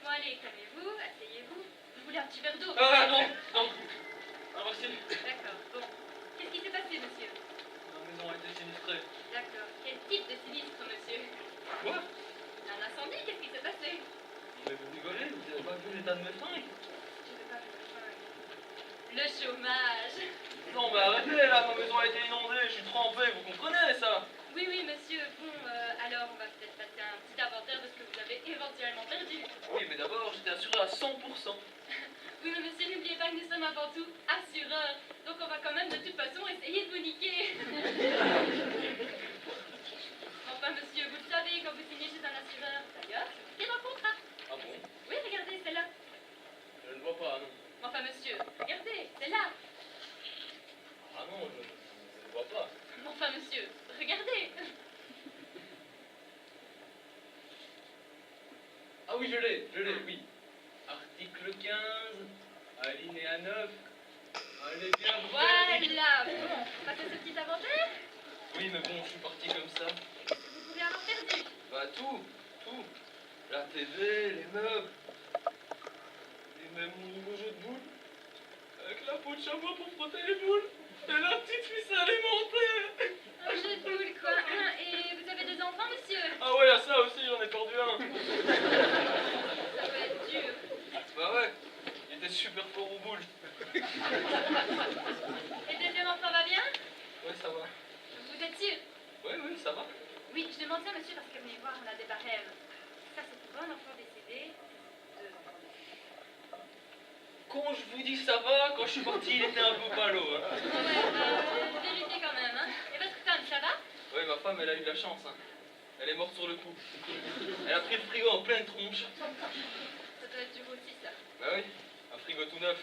Bon, allez, calmez-vous, asseyez-vous. Vous voulez un petit verre d'eau? Ah non, non. Ah, merci. D'accord, bon. Qu'est-ce qui s'est passé, monsieur? La maison a été sinistrée. D'accord. Quel type de sinistre, monsieur? Quoi? Un incendie? Qu'est-ce qui s'est passé? Mais vous rigolez, vous avez pas vu l'état de mes fringues? Je sais pas, je sais pas. Le chômage. Non, mais arrêtez là, ma maison a été inondée, je suis trempé, vous comprenez ça? Oui, oui, monsieur. Bon, alors, on va peut-être passer un petit inventaire de ce que vous avez éventuellement perdu. Oui, mais d'abord, j'étais assuré à 100%. Oui, mais monsieur, n'oubliez pas que nous sommes avant tout assureurs. Donc, on va quand même de toute façon essayer de vous niquer. Enfin, monsieur, vous le savez, quand vous signez chez un assureur, d'ailleurs, c'est dans le contrat. Ah bon? Oui, regardez, c'est là. Je ne vois pas, non. Enfin, monsieur, regardez, c'est là. Ah non, je ne vois pas. Enfin, monsieur, regardez. Ah oui, je l'ai, oui. Article 15, alinéa 9. Allez bien, vous Voilà. Bon, on passe à ce petit inventaire. Oui, mais bon, je suis parti comme ça. Vous pouvez avoir perdu. Bah tout. La TV, les meubles. Et même mon nouveau jeu de boules. Avec la peau de chamois pour frotter les boules. Et la petite ficelle alimentaire. Un jeu de boules, quoi. Hein, et vous avez des enfants, monsieur? Ah ouais, à ça aussi, j'en ai perdu un. Ça va être dur. Bah ouais, il était super fort aux boules. Et le deuxième enfant va bien? Ouais, ça va. Vous êtes sûr? Oui, ça va. Oui, je demande ça, monsieur, parce que venez voir, on a des barèmes. Ça, c'est pour un enfant décédé. Quand je vous dis ça va, quand je suis parti, il était un peu palo. Hein. Ouais, vérité quand même, hein. Et votre femme, ça va? Oui, ma femme, elle a eu de la chance. Hein. Elle est morte sur le coup. Elle a pris le frigo en pleine tronche. Ça doit être dur aussi, ça. Bah oui, un frigo tout neuf.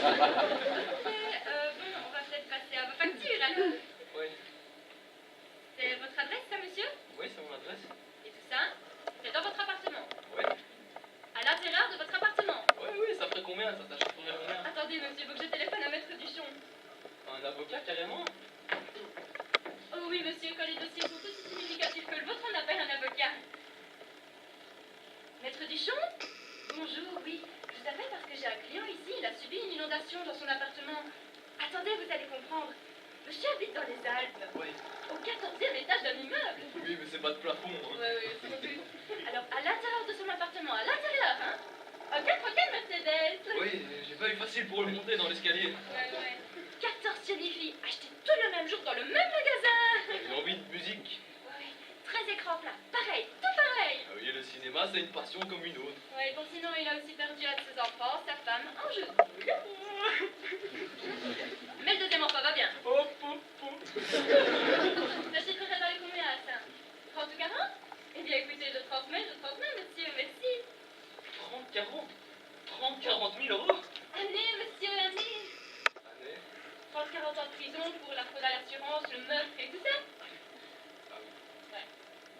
Bon, on va peut-être passer à vos factures alors. Oui. C'est votre adresse, ça, monsieur? Oui, c'est mon adresse. Et tout ça, c'est dans votre appartement. Oui. À l'intérieur de votre appartement. Oui, oui, ça ferait combien? Ça t'achèterait combien? Attendez, monsieur, faut que je téléphone à Maître Duchon. Un avocat, carrément? Oh oui, monsieur, quand les dossiers sont aussi significatifs que le vôtre, on appelle un avocat. Maître Duchon? Bonjour, oui. Je vous appelle parce que j'ai un client ici, il a subi une inondation dans son appartement. Attendez, vous allez comprendre. Monsieur habite dans les Alpes, Oui. au 14e étage d'un immeuble. Oui, mais c'est pas de plafond. Hein. Oui, c'est non plus. Alors, à l'intérieur de son appartement, à l'intérieur, hein? Un 4x4 Mercedes. Oui, j'ai pas eu facile pour le monter dans l'escalier. Ouais. 14 jolies filles, achetées tout le même jour dans le même magasin. J'ai envie de musique. Ouais, 13 écrans plats, pareil, tout pareil. Ah oui, le cinéma, c'est une passion comme une autre. Ouais, bon, sinon, il a aussi perdu un de ses enfants, sa femme, un jeu. Mais le deuxième enfant va bien. Hop, hop, hop. Ça chiffrerait dans les combien, ça? 30 ou 40? Eh bien, écoutez, je transmets, monsieur, merci. 30, 40 30, 40 000 euros? Année, monsieur, année. Allez. 30-40 ans de prison pour la fraude à l'assurance, le meurtre et tout ça. Ah oui. Ouais.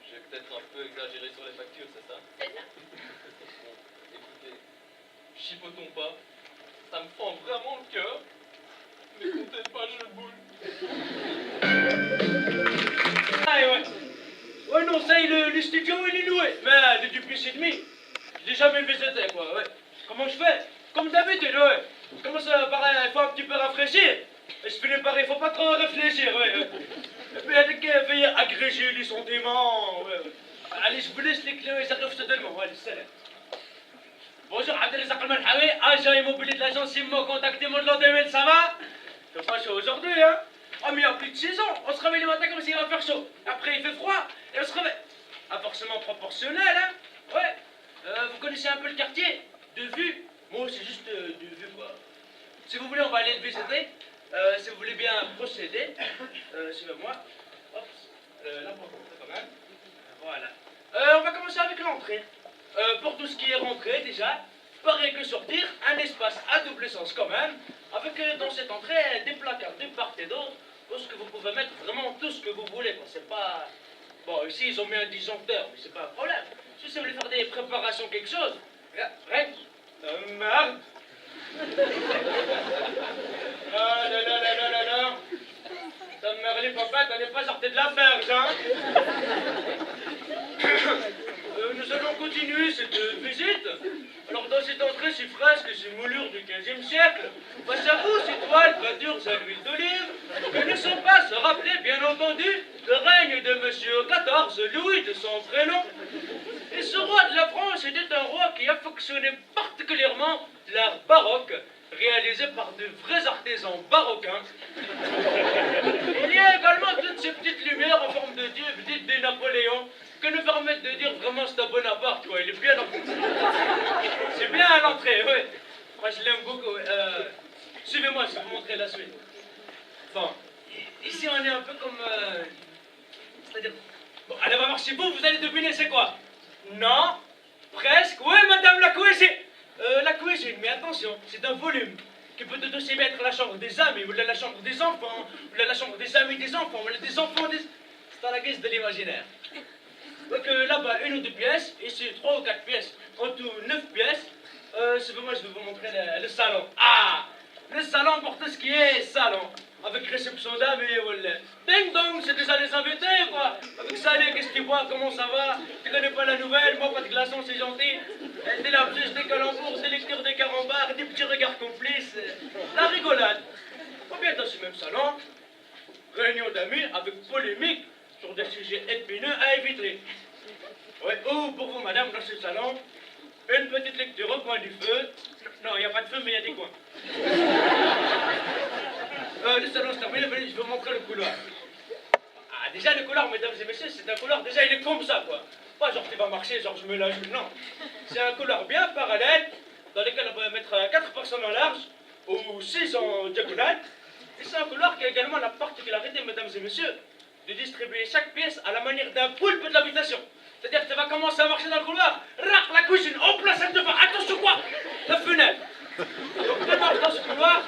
J'ai peut-être un peu exagéré sur les factures, c'est ça? C'est ça. Bon, écoutez, chipotons pas. Ça me fend vraiment le cœur. Mais comptez pas, je boule. Ah, ouais. Ouais, non, ça, le studio, il est loué. Mais depuis 6 h 30, je l'ai jamais visité, quoi, ouais. Comment je fais? Comme d'habitude, ouais. Je commence par il faut un petit peu rafraîchir. Et je finis par il faut pas trop réfléchir, ouais. Et puis, avec veuillez agréger les sentiments, ouais. Allez, je vous laisse les clés, ça arrive soudainement. Allez, salam. Bonjour, Abdelazak Al-Malhawi, agent immobilier de l'agence IMO, contactez-moi de l'an 2000, ça va? C'est pas chaud aujourd'hui, hein? Oh, mais il y a plus de saison. On se réveille le matin comme s'il va faire chaud. Après, il fait froid et on se réveille. Inversement proportionnel, hein? Ouais. Vous connaissez un peu le quartier? De vue? Moi, c'est juste de vue, quoi. Si vous voulez, on va aller le visiter. Si vous voulez bien procéder, suivez-moi. Hop, là pour rentrer quand même. Voilà. On va commencer avec l'entrée. Pour tout ce qui est rentrée, déjà, pareil que sortir, un espace à double sens quand même, avec dans cette entrée des placards de part et d'autre, où ce que vous pouvez mettre vraiment tout ce que vous voulez, quoi. C'est pas... Bon, ici, ils ont mis un disjoncteur, mais c'est pas un problème. Si vous voulez faire des préparations, quelque chose, regarde, merde. Ah là là là là là là. Ta mère, les papas, t'en es pas sorti de la berge, hein. Nous allons continuer cette visite. Alors, dans cette entrée si fresque, ces moulures du XVe siècle, face à vous, ces toiles, peintures à l'huile d'olive, que ne sont pas se rappeler, bien entendu, le règne de Monsieur XIV, Louis de son prénom. Et ce roi de la France était un roi qui affectionnait particulièrement l'art baroque, réalisé par de vrais artisans baroquins. Il y a également toutes ces petites lumières en forme de dieu, dites des Napoléons, que nous permettent de dire vraiment c'est un Bonaparte, quoi. Il est bien c'est bien à l'entrée, oui. Moi je l'aime beaucoup. Suivez-moi, je vais vous montrer la suite. Bon, ici on est un peu comme... c'est-à-dire... Bon, allez, on va voir chez vous, vous allez deviner c'est quoi. Non, presque. Oui, madame la cuisine. La cuisine, mais attention, c'est un volume qui peut tout aussi bien être la chambre des amis, ou la chambre des enfants, ou la chambre des amis des enfants, ou des enfants des... C'est à la guise de l'imaginaire. Donc là-bas, 1 ou 2 pièces, ici 3 ou 4 pièces, en tout 9 pièces. Moi, je vais vous montrer le salon. Ah, le salon pour tout ce qui est salon. Avec réception d'amis, voilà. Ding dong, c'est déjà les invités, quoi. Avec salut, qu'est-ce qu'il boit, comment ça va? Tu connais pas la nouvelle, moi pas de glaçons, c'est gentil. Des lapsus, des calembours, des lectures, des carambars, des petits regards complices. La rigolade. Ou bien dans ce même salon, réunion d'amis avec polémique sur des sujets épineux à éviter. Ouais, ou pour vous, madame, dans ce salon, une petite lecture au coin du feu. Non, il n'y a pas de feu, mais il y a des coins. Le salon se termine, je vais vous montrer le couloir. Ah, déjà, le couloir, mesdames et messieurs, c'est un couloir, déjà, il est comme ça, quoi. Pas genre, tu vas marcher, genre, je me lâche, non. C'est un couloir bien parallèle, dans lequel on va mettre 4 personnes en large, ou 6 en diagonale. Et c'est un couloir qui a également la particularité, mesdames et messieurs, de distribuer chaque pièce à la manière d'un poulpe de l'habitation. C'est-à-dire que tu vas commencer à marcher dans le couloir, rac, la cuisine, en place, elle devant, attention quoi, la fenêtre, Donc démarre dans ce couloir,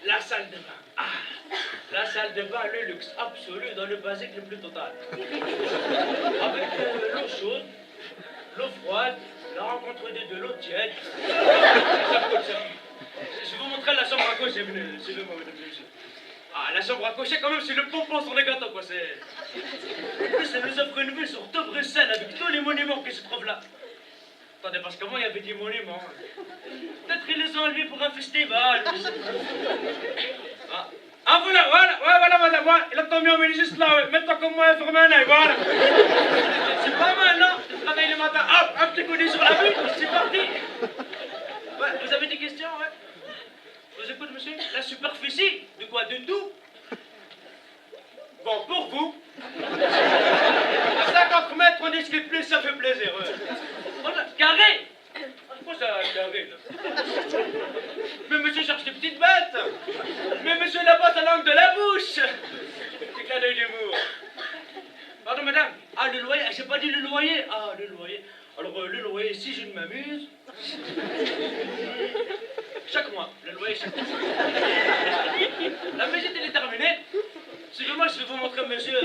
la salle de bain. Ah, la salle de bain, le luxe absolu dans le basique le plus total. Avec l'eau chaude, l'eau froide, la rencontre des deux, l'eau tiède. Ça coûte, ça. Je vais vous montrer la chambre à gauche, c'est le moment, mesdames et messieurs. Ah, la chambre à coucher, quand même, c'est le pompon sur les gâteaux, quoi, c'est... En plus, ça nous offre une vue sur tout Bruxelles, avec tous les monuments qui se trouvent là. Attendez, parce qu'avant, il y avait des monuments. Peut-être qu'ils les ont enlevés pour un festival. Ah, voilà, madame, voilà, il a tombé, on est juste là, ouais. Mets-toi comme moi, ferme un œil, voilà. C'est pas mal, non? Tu travailles le matin, hop, un petit coup d'œil sur la vue, c'est parti. Ouais, vous avez des questions, ouais? Je vous écoute, monsieur? La superficie? De quoi? De tout? Bon, pour vous, 50 mètres, on discute plus, ça fait plaisir, ouais. Voilà, carré? Pourquoi ça, carré, là? Mais monsieur cherche des petites bêtes. Mais monsieur n'a pas sa langue de la bouche. C'est clin d'œil d'humour. Pardon, madame. Ah, le loyer, j'ai pas dit le loyer. Ah, le loyer. Alors, le loyer, si je ne m'amuse... Chaque mois, le loyer chaque mois. La visite, elle est terminée. Suivez-moi, je vais vous montrer, monsieur,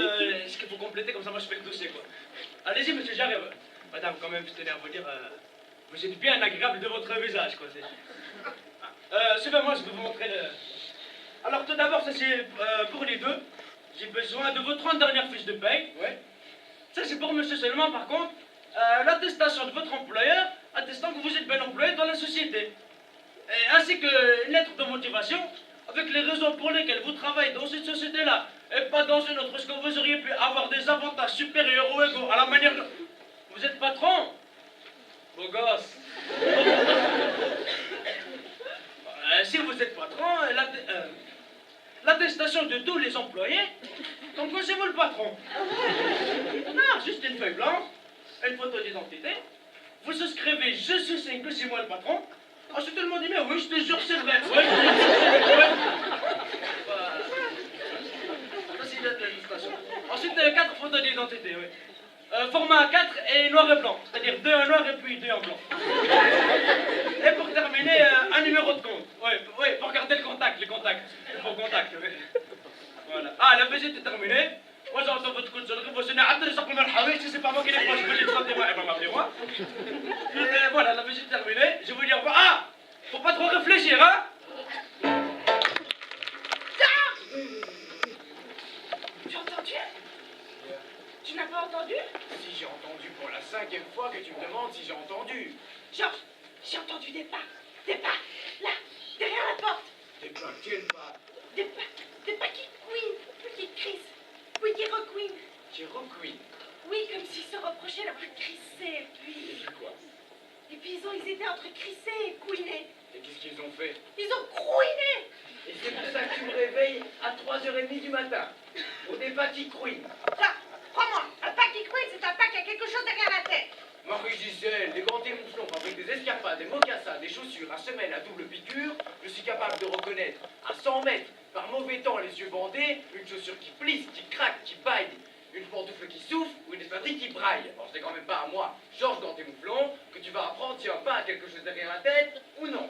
ce qu'il faut compléter, comme ça, moi, je fais le dossier, quoi. Allez-y, monsieur, j'arrive. Madame, quand même, je tenais à vous dire, vous êtes bien agréable de votre visage, quoi. Suivez-moi, je vais vous montrer le... Alors, tout d'abord, ça, c'est pour les deux. J'ai besoin de vos 30 dernières fiches de paye. Ouais. Ça, c'est pour monsieur seulement, par contre. L'attestation de votre employeur, attestant que vous êtes bien employé dans la société. Et ainsi que une lettre de motivation avec les raisons pour lesquelles vous travaillez dans cette société-là et pas dans une autre. Est-ce que vous auriez pu avoir des avantages supérieurs ou égaux à la manière de... Vous êtes patron? Beau gosse. Si vous êtes patron, l'attestation de tous les employés, donc c'est vous le patron. Non, juste une feuille blanche, une photo d'identité. Vous souscrivez, je suis signe que c'est moi le patron. Ensuite, tout le monde dit, mais oui, je te jure, c'est vrai. Ouais, ça, c'est l'attestation. Ensuite, 4 photos d'identité, oui. Format 4 et noir et blanc, c'est-à-dire 2 en noir et puis 2 en blanc. Et pour terminer, un numéro de compte. Oui, pour garder le contact, les contacts. Pour contact, oui. Voilà. Ah, la visite est terminée. Moi, j'entends votre coup de sonnerie. Vous sonnez à si c'est pas moi qui l'ai pas, je peux les prendre moi, et ben m'appelez-moi. Voilà, la visite est terminée. Je vous dis au revoir. Ah, faut pas trop réfléchir, hein. Tu as entendu? Tu n'as pas entendu? Si j'ai entendu pour la 5e fois que tu me demandes si j'ai entendu. Georges, j'ai entendu des pas. Des pas. Là, derrière la porte. Des pas, quel pas? Des pas qui couinent, qui crissent. Oui, qui recouinent. Qui recuit. Oui, comme s'ils se reprochaient d'avoir crissé, puis... Et quoi? Et puis ils étaient entre crissés et couinés. Et qu'est-ce qu'ils ont fait? Ils ont couiné. Et c'est pour ça que tu me réveilles à 3h30 du matin. Pour des pas qui crouinent. Ça, crois-moi, un pas qui couine, c'est un pas qui a quelque chose derrière la tête. Marie-Gisèle, des gants et mouflons avec des escarpades, des mocassins, des chaussures, à semelle à double piqûre, je suis capable de reconnaître à 100 mètres, par mauvais temps, les yeux bandés, une chaussure qui plisse, qui craque, qui baille, une pantoufle qui souffle ou une espadrille qui braille. Alors c'est quand même pas à moi, Georges Gant et Mouflon, que tu vas apprendre si un pain a quelque chose derrière la tête ou non.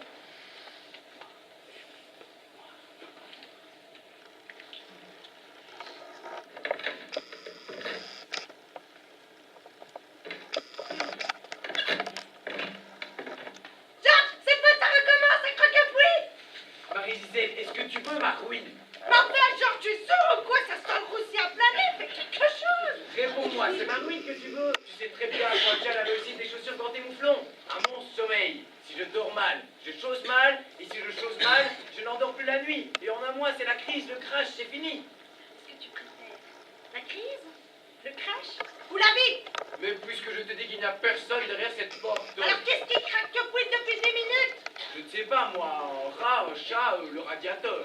Marie-Gisèle, est-ce que tu veux ma ruine? Mais enfin, Georges, tu es sourd ou quoi? Ça sent le roussi à plein nez, fais quelque chose. Réponds-moi, c'est ma ruine que tu veux? Tu sais très bien à quoi tient la réussite des chaussures Gant et Mouflon. À mon sommeil. Si je dors mal, je chausse mal, et si je chausse mal, je n'endors plus la nuit. Et en un mois, c'est la crise, le crash, c'est fini. Est-ce que tu préfères la crise, le crash ou la vie? Mais puisque je te dis qu'il n'y a personne derrière cette porte... Alors qu'est-ce qui craque que pouille depuis 10 minutes? Je ne sais pas, moi, un rat, un chat, le radiateur.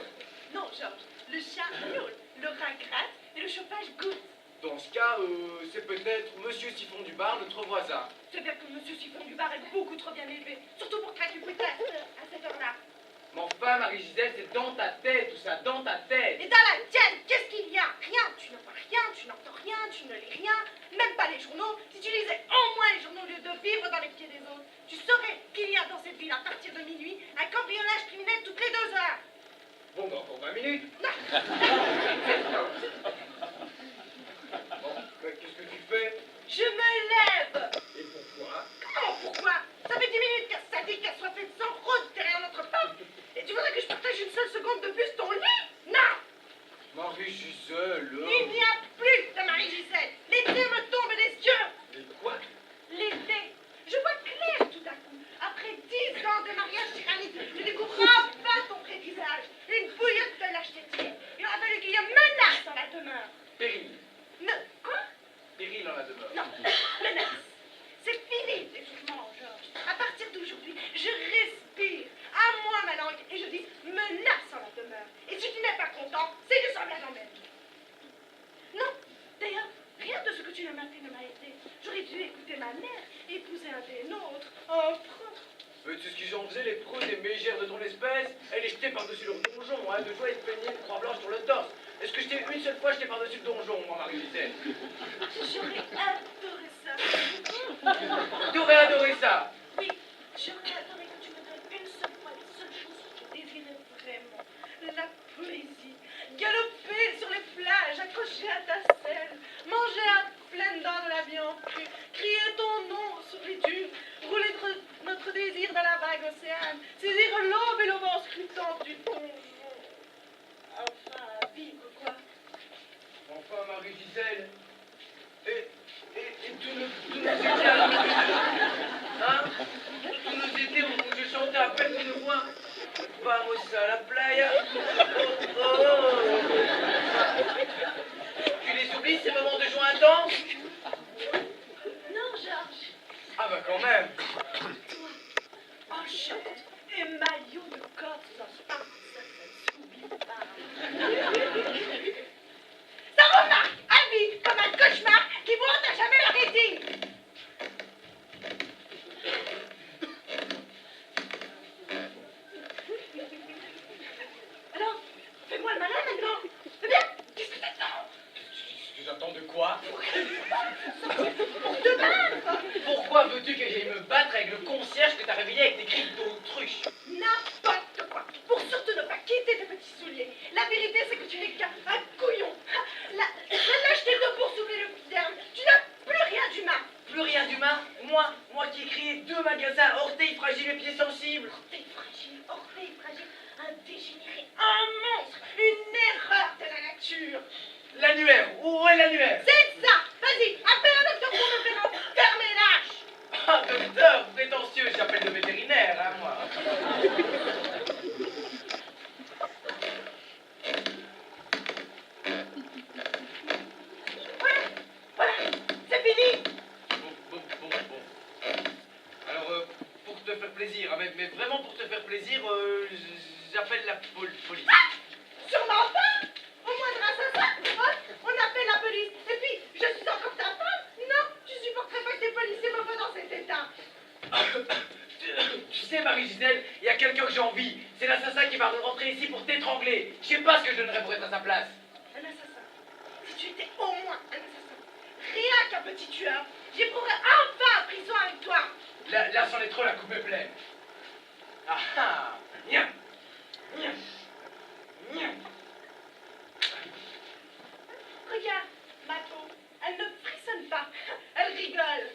Non, Georges, le chat miaule, le rat gratte et le chauffage goutte. Dans ce cas, c'est peut-être Monsieur Siphon du bar, notre voisin. C'est bien que Monsieur Siphon du bar est beaucoup trop bien élevé, surtout pour craquer plus tard, à cette heure-là. Mais enfin, Marie-Gisèle, c'est dans ta tête, tout ça, dans ta tête. Et dans la tienne, qu'est-ce qu'il y a? Rien, tu ne vois rien, tu n'entends rien, tu ne lis rien, même pas les journaux. Si tu lisais au moins les journaux au lieu de vivre dans les pieds des autres, tu saurais qu'il y a dans cette ville, à partir de minuit, un cambriolage criminel toutes les 2 heures. Bon, bah, encore 20 minutes. Bon, qu'est-ce que tu fais? Je me lève. Et pourquoi? Comment, pourquoi? Ça fait 10 minutes que ça dit qu'elle soit faite sans route derrière notre porte. Et tu voudrais que je partage une seule seconde de plus ton lit? Non! Marie-Gisèle, Il n'y a plus de Marie-Gisèle. L'été me tombe des yeux. Mais quoi? L'été. Je vois clair tout à coup. Après 10 ans de mariage tyrannique, je découvre enfin ton vrai visage. Une bouillotte de lâcheté. Il aura fallu qu'il y ait menace dans la demeure. Péril. Quoi? Péril dans la demeure. Non, menace. C'est fini, les jugements, Georges. À partir d'aujourd'hui, je respire à moi ma langue et je dis menace en la demeure. Et si tu n'es pas content, c'est du semblable en même. Non, d'ailleurs, rien de ce que tu m'as fait ne m'a été. J'aurais dû écouter ma mère, épouser un des nôtres, enfin. Mais tu sais ce qu'ils en faisaient, les preux des mégères de ton espèce? Elle est jetée par-dessus leur donjon, hein, de toi, ils te peignaient une croix blanche sur le torse. Est-ce que une seule fois, j'étais par-dessus le donjon, moi, Marie-Gisèle? J'aurais adoré ça. T'aurais adoré ça? Oui, j'aurais adoré que tu me donnes une seule fois les seules choses que je désirais vraiment. La poésie. Galoper sur les plages, accrocher à ta selle, manger à pleines dents de la viande crue, crier ton nom sur les dunes, rouler notre désir dans la vague océane, saisir l'aube et le vent scrutant du donjon. Enfin, vivre quoi. Enfin, Marie-Gisèle. Et tous nos étés à l'autre. Hein? Tous nos étés où je chantais à peine une voix. Vamos a la playa. Oh, oh. Tu les oublies, ces moments de joie intense? Non, Georges. Ah bah quand même. Toi, en short et maillot de corps sous un spa, ça s'oublie pas. Ça remarque à vie comme un cauchemar qui vous hante à jamais la rétine. Alors, fais-moi le malin maintenant. Eh bien, qu'est-ce que t'attends? Tu attends de quoi? Pour te battre. Pourquoi veux-tu que j'aille me battre avec le concierge que t'as réveillé avec des cris d'autruche? N'importe quoi. Pour surtout ne pas quitter tes petits souliers. La vérité, c'est que tu n'es qu'un couillon. La lâcheté de pour soulever le piderme. Tu n'as plus rien d'humain. Plus rien d'humain? Moi qui ai créé 2 magasins, orteils fragiles et pieds sensibles. Orteil fragile, un dégénéré, un monstre, une erreur de la nature. L'annuaire, où est l'annuaire? C'est ça. Vas-y, appelle un docteur pour me faire un terminage. Ah, docteur, prétentieux, j'appelle le vétérinaire, hein, moi. Voilà, c'est fini. Bon. Alors, pour te faire plaisir, hein, mais vraiment pour te faire plaisir, j'appelle la police. Sûrement pas. Au moindre assassin, on appelle la police. Et puis, je suis encore ta femme. Non, tu supporterais pas que tes policiers me voient dans cet état. Tu sais, Marie-Gisèle, il y a quelqu'un que j'ai envie. C'est l'assassin qui va rentrer ici pour t'étrangler. Je sais pas ce que je donnerais pour être à sa place. Un assassin. Si tu étais au moins un assassin, rien qu'un petit tueur, j'éprouverais enfin un prison avec toi. Là, c'en est trop, la coupe est pleine. Ah ah. Nya. Regarde, ma peau, elle ne frissonne pas, elle rigole.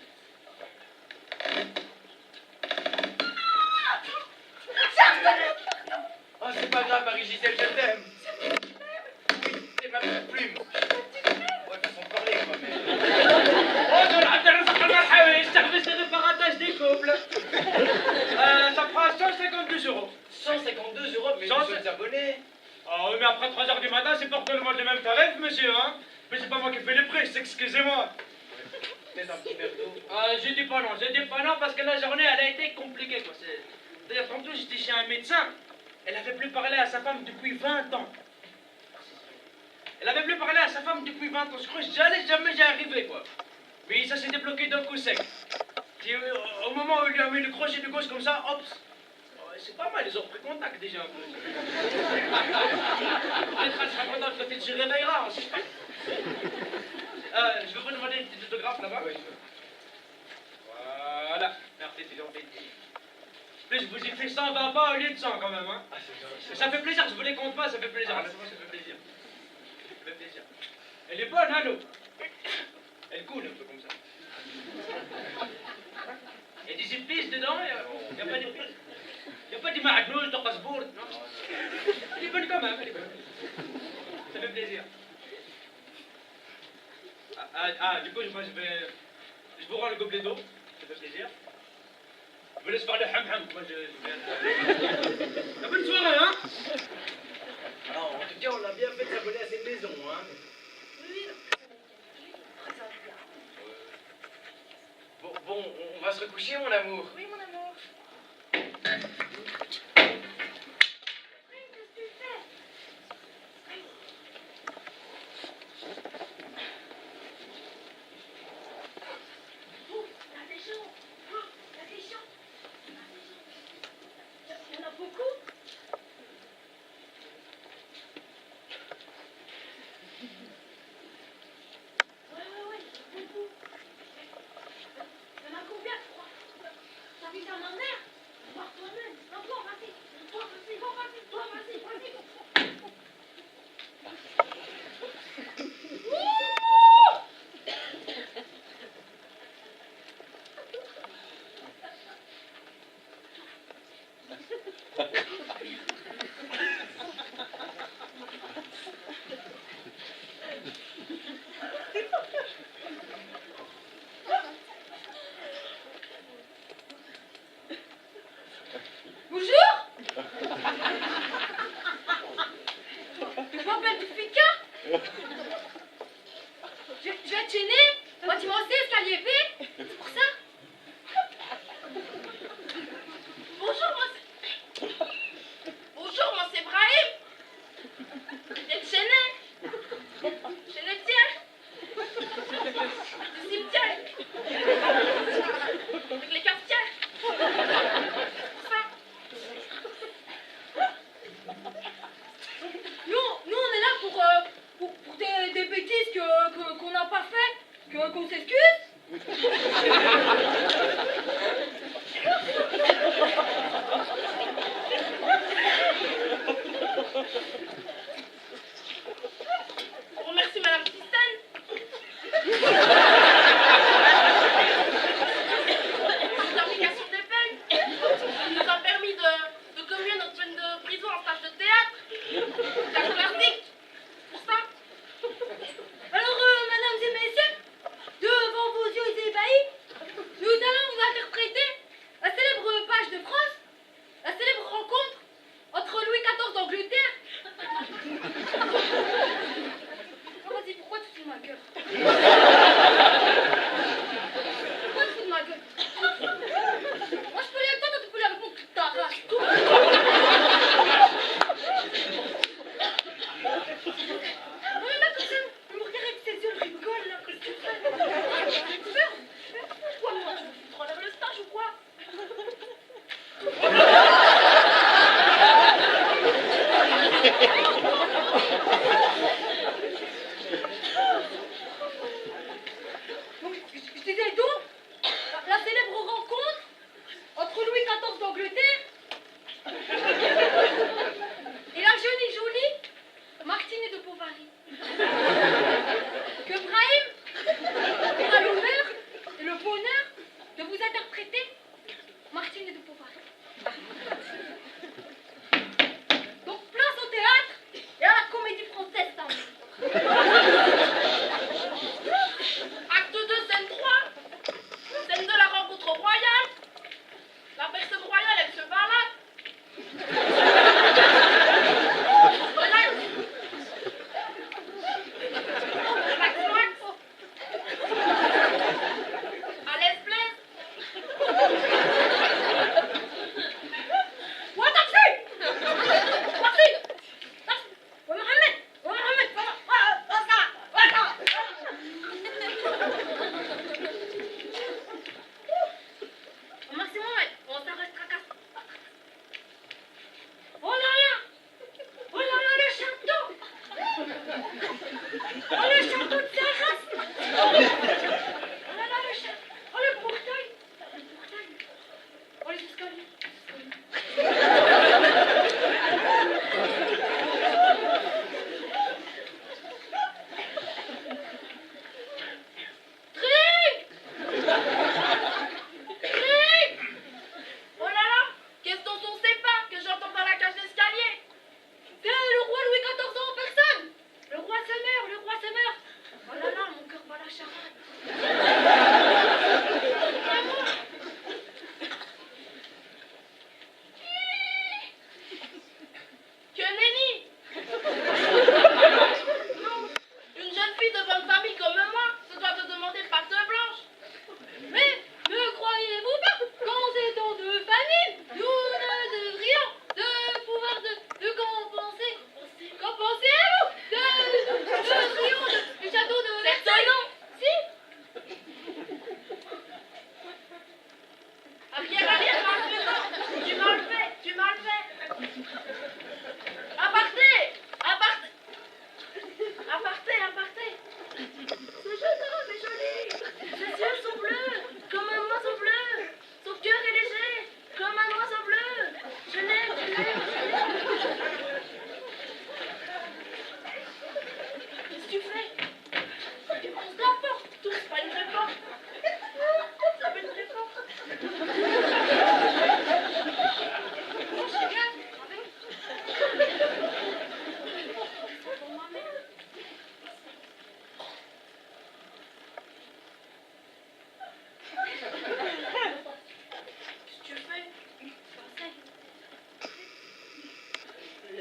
Oh, c'est pas grave, Marie-Gisèle, je t'aime. Oui, c'est ma petite plume. Ouais, façon de parler, quoi, mais... Service de piratage des couples. Ça prend 152 €. 152 €, mais nous sommes abonnés. Ah oui, mais après 3 h du matin, c'est pour tout le monde le même tarif, monsieur, hein. Mais c'est pas moi qui fais les prix, excusez-moi. Peut-être un petit verre d'eau. J'ai dit pas non parce que la journée, elle a été compliquée, quoi. D'ailleurs, tantôt, j'étais chez un médecin. Elle avait plus parlé à sa femme depuis 20 ans. Elle avait plus parlé à sa femme depuis 20 ans. Je crois que j'allais jamais y arriver, quoi. Mais ça s'est débloqué d'un coup sec. Puis, au moment où il lui a mis le crochet de gauche comme ça, hop, c'est pas mal, ils ont pris contact déjà un peu. Elle sera contente quand elle se réveillera, on sait pas. Je vais vous demander une petite autographe là-bas. Oui. Voilà, merci, c'est gentil. Plus, je vous ai fait 120 pas au lieu de 100 quand même, hein. Ah, c'est gentil. Ça fait plaisir, je vous les compte pas, ça fait plaisir. Ah, Honnêtement, ça fait plaisir. Ça fait plaisir. Elle est bonne, hein, l'eau. Elle coule un peu comme ça. Il y a des épices dedans, il n'y a pas d'épices. Il n'y a pas des machnouches, de Rasbourg, non. Elle est bonne quand même, elle est bonne. Ça fait plaisir. Du coup, je vous rends le gobelet d'eau, ça fait plaisir. Je vous laisse faire le ham-ham, moi je viens. Bonne soirée, hein. Alors, en tout cas, on l'a bien fait de s'abonner à cette maison, hein. Bon, on va se recoucher, mon amour. Oui, mon amour. Qu'est-ce que tu fais? Oh, t'as des gens. Oh, t'as des gens. Il y en a beaucoup. Ouais, beaucoup. Il y en a combien? T'as vu ta mère? Voir toi-même. Non, toi, vas-y. Toi, vas-y. Toi, vas-y. Toi, vas-y. Vas-y. Bonjour. Je m'appelle Dufika. Je vais te gêner. Bâtiment C, escalier B. C'est pour ça. Bonjour, moi c'est Brahim. Je vais te gêner. Je le tiens. Le cimetière. Avec les cafetières. C'est ça. Nous on est là pour des bêtises qu'on n'a pas fait, qu'on s'excuse. On remercie Madame Sistane. L'application des peines qui nous a permis de commuer notre peine de prison en stage de théâtre. Théâtre classique. Pour ça. Alors, mesdames et messieurs, devant vos yeux ébahis, nous allons vous interpréter la célèbre page de France, la célèbre rencontre entre Louis XIV d'Angleterre. Oh, vas-y, pourquoi tu te fous de ma gueule? Pourquoi tu te fous de ma gueule? Moi, je peux aller avec toi, toi, tu peux aller avec mon cul de ta race.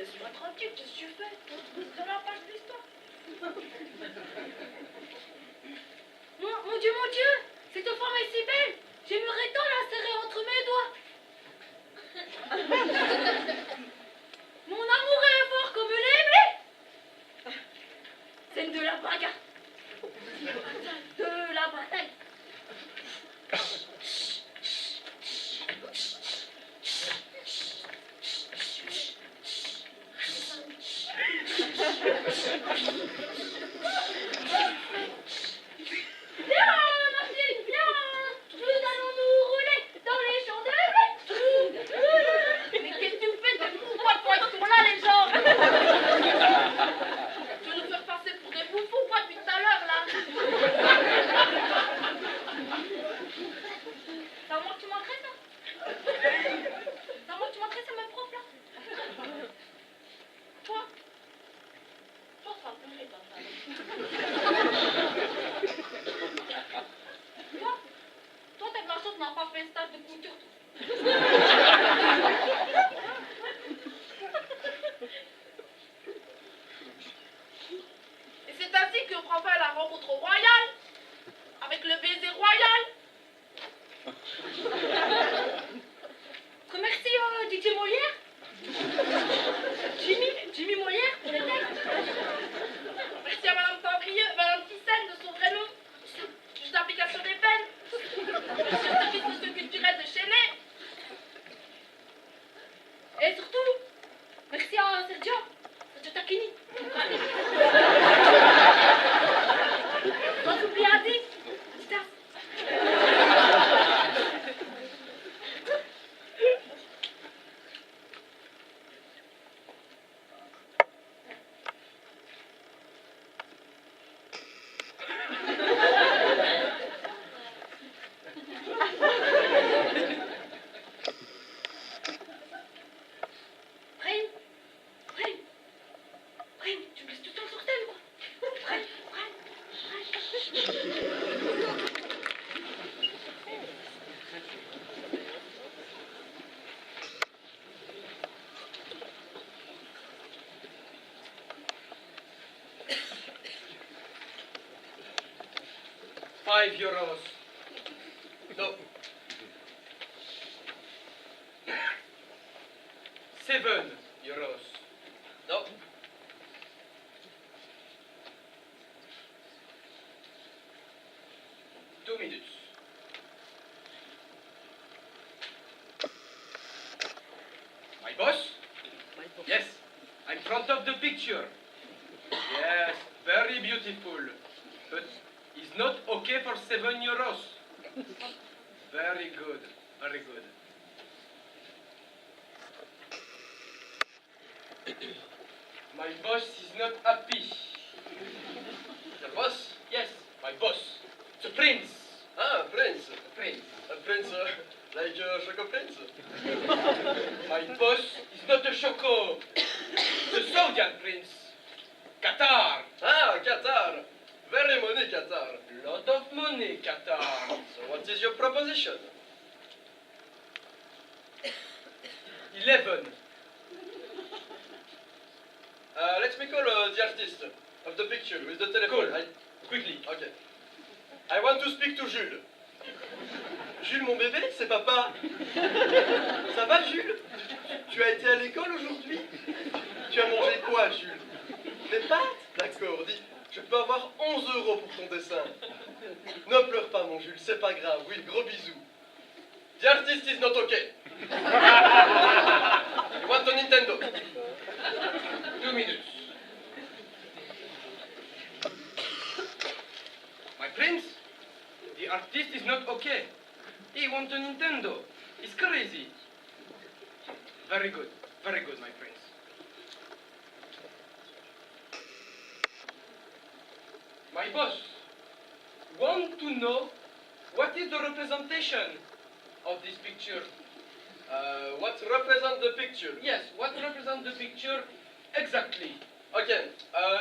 Laisse-moi tranquille, qu'est-ce que tu fais? Dans la page de l'histoire. Mon Dieu, cette forme est si belle. J'aimerais tant la serrer entre mes doigts. Mon amour est fort comme les blés. Scène de la bagarre. De la bataille. Viens, Martine, viens. Nous allons nous rouler dans les champs de blé. Mais qu'est-ce que tu me fais de pourquoi sont là les gens? Tu veux nous faire passer pour des bouffons, quoi, depuis tout à l'heure, là? C'est à moi que tu montrais ça? C'est à moi que tu montrais ça, mes profs, là? Toi, ça me fait dans ta Toi, t'as de la chance, tu n'as pas fait un stage de couture, toi. Et c'est ainsi que prend fin la rencontre royale, avec le baiser royal. Remercie Didier Molière. Jimmy Molière pour les textes. Merci à Madame Tendrieux, Madame Thyssen de son vrai nom, juge d'application des peines, monsieur le service socio-culturel de Chênay. Et surtout, merci à Sergio Tacchini. Sans oublier Adi, Adidas. Prenne, tu me laisses tout le temps sur scène, quoi. Prenne. 5 euros. No. 7 euros. No. 2 minutes. My boss? Yes, I'm front of the picture. Yes, very beautiful. But it's not okay for 7 euros. Very good, very good. My boss is not happy. Your boss? Yes, my boss. The prince. Ah, Prince. The prince. A Prince, like Choco Prince? My boss is not a Choco. The Saudian prince. Qatar. Ah, Qatar. Very money, Qatar. Lot of money, Qatar. So what is your proposition? 11. Let me call the artist of the picture with the telephone. Cool. Quickly. Okay. I want to speak to Jules. Jules, mon bébé, c'est papa. Ça va, Jules? Tu as été à l'école aujourd'hui? Tu as mangé quoi, Jules? Des pâtes? D'accord, dis, je peux avoir 11 € pour ton dessin. Ne pleure pas, mon Jules, c'est pas grave. Oui, gros bisous. The artist is not okay. You want a Nintendo? 2 minutes. My prince, the artist is not okay. He wants a Nintendo. He's crazy. Very good, my prince. My boss want to know what is the representation of this picture. What represent the picture? Yes, what represents the picture exactly? Okay,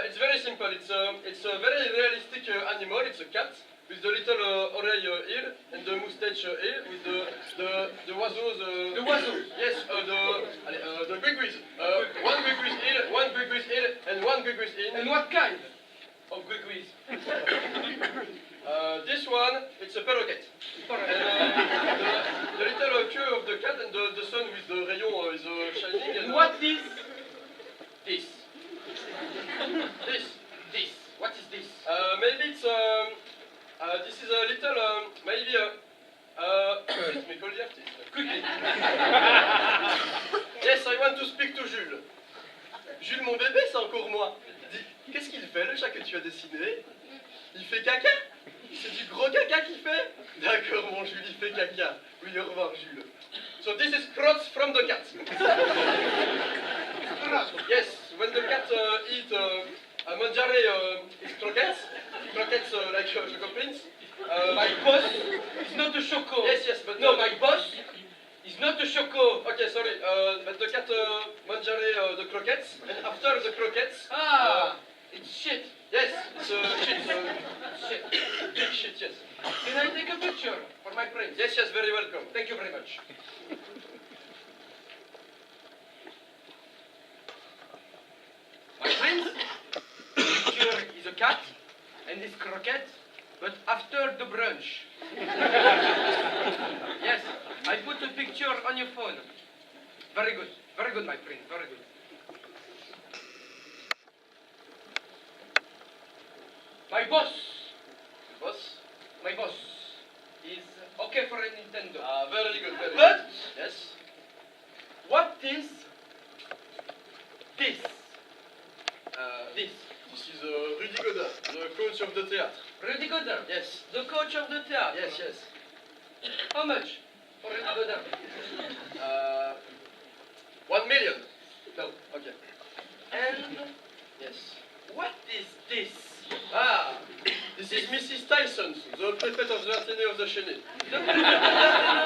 it's very simple. It's a very realistic animal. It's a cat. with the little oreille here and the moustache here, with the oiseaux. The oiseaux. Yes, the guiguis. One guiguis here, one guiguis here, and one guiguis in. And what kind of guiguis? This one, it's a perroquet. And the little queue of the cat and the sun with the rayon is shining. And what is this? This. What is this? Maybe it's this is a little maybe let me call the artist. Quickly. Yes, I want to speak to Jules. Jules, mon bébé, c'est encore moi. Dis, qu'est-ce qu'il fait le chat que tu as dessiné? Il fait caca? C'est du gros caca qu'il fait? D'accord, mon Jules, il fait caca. Oui, au revoir, Jules. So this is cross from the cat. Yes, when the cat eat mangiare his croquettes like Choco Prince. My boss is not a choco. Yes, but no, my boss is not a choco. Okay, sorry. But the cat mangiare the croquettes, and after the croquettes. It's shit. Yes, it's shit. Shit. Big shit, yes. Can I take a picture for my prince? Yes, very welcome. Thank you very much. My prince, picture is a cat and this croquette, but after the brunch. Yes, I put a picture on your phone. Very good, my prince, very good. My boss is okay for a Nintendo. Very good. But Yes. what is this? This. This is Rudy Godin, the coach of the theatre. Rudy Godin. Yes. The coach of the theatre. Yes. How much for Rudy Godin? 1 million. No. Okay. And Yes. what is this? This is Mrs. Tyson, the prefect of the Athénée of the Chénet. The prefect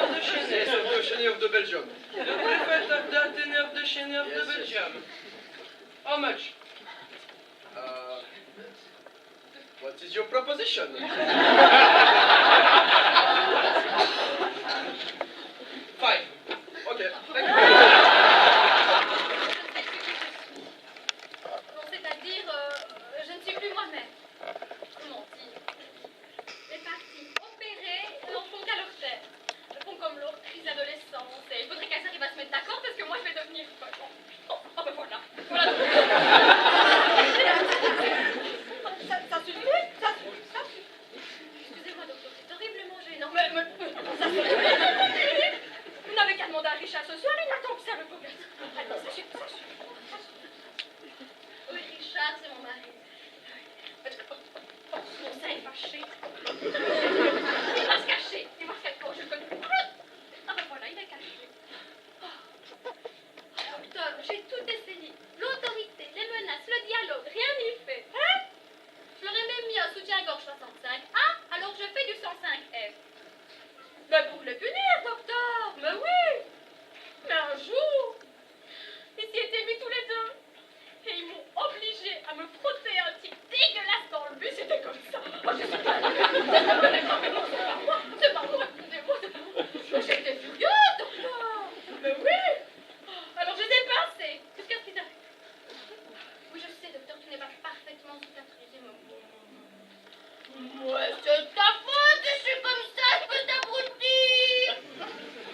of the Yes, of the Chénet of the Belgium. The prefect of the Athénée of the Chénet of the Yes. Belgium. How much? What is your proposition? Five. Okay. Thank you. Non, c'est-à-dire, je ne suis plus moi-même. Comment dire? Les parties opérées n'en font qu'à leur tête. Elles font comme l'autre, crise d'adolescence. Et il faudrait qu'elles arrivent à se mettre d'accord parce que moi je vais devenir folle. Oh ben voilà. Ça suffit. Excusez-moi, docteur, c'est horriblement gênant. Mais ça suffit. Vous n'avez qu'à demander à Richard ce soir, il attend que ça le pauvre. Allez, ça suffit. Oui, Richard, c'est mon mari. Mon sein est fâché. Il va se cacher. Il va se faire quoi? Je le connais. Ah ben voilà, il est caché. Docteur, j'ai tout essayé. L'autorité, les menaces, le dialogue, rien n'y fait. Hein? Je leur ai même mis un soutien-gorge 65A, alors je fais du 105F. Mais pour les punir, docteur. Mais oui. Mais un jour, ils s'y étaient mis tous les deux. Et ils m'ont obligé à me frotter un type dégueulasse dans le bus. C'était comme ça. Oh, je suis pas... C'est pas moi, excusez-moi, c'est pas moi. J'étais furieuse, docteur. Mais oui. Alors je les ai pincés. Jusqu'à ce qu'ils arrivent. Oui, je sais, docteur, tu n'es pas parfaitement cicatrisé, moi, c'est ta faute, je suis comme ça, espèce d'abruti.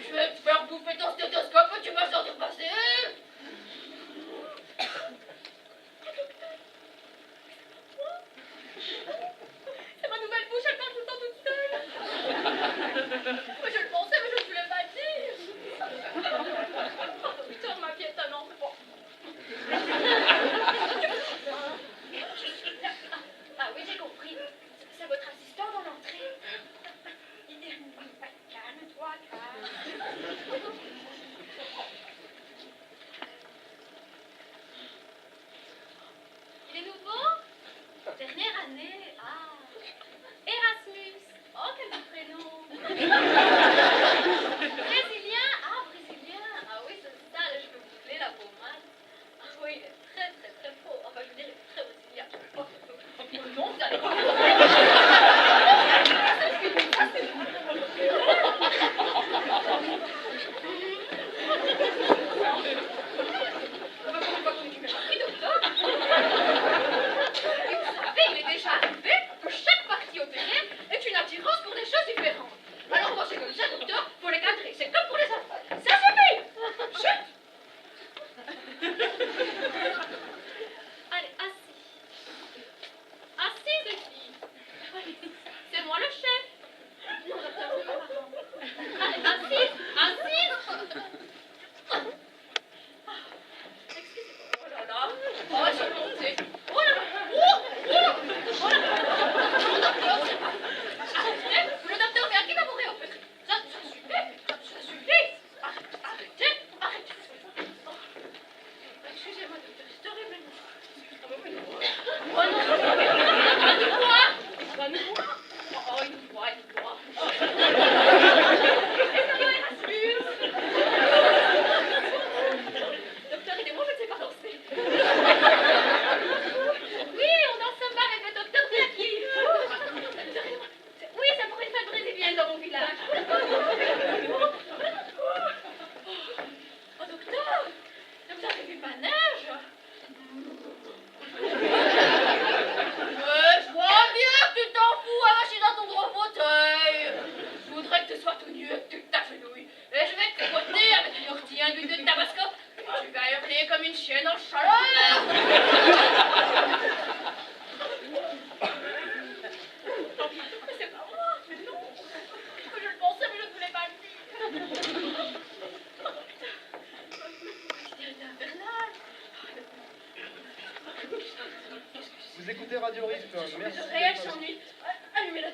Je vais te faire bouffer ton stéthoscope et tu vas s'en repasser. C'est ma nouvelle bouche, elle parle tout le temps toute seule. Mais je le pensais, mais je ne voulais pas dire. Oh, docteur, ma vie est un enfant. Ah oui, j'ai compris. C'est votre assistant dans l'entrée. Calme-toi, calme. Il est nouveau? Dernière année. Ah. Erasmus. Oh, quel beau prénom. Brésilien. Ah, brésilien. Ah oui, c'est ça, les cheveux bouclés, la pommade. Ah oui, il est très, très, très beau. Enfin, je veux dire, il est très brésilien. Oh, non, vous allez pas. Vous écoutez Radio Risque, merci. Le réel s'ennuie. Allumez la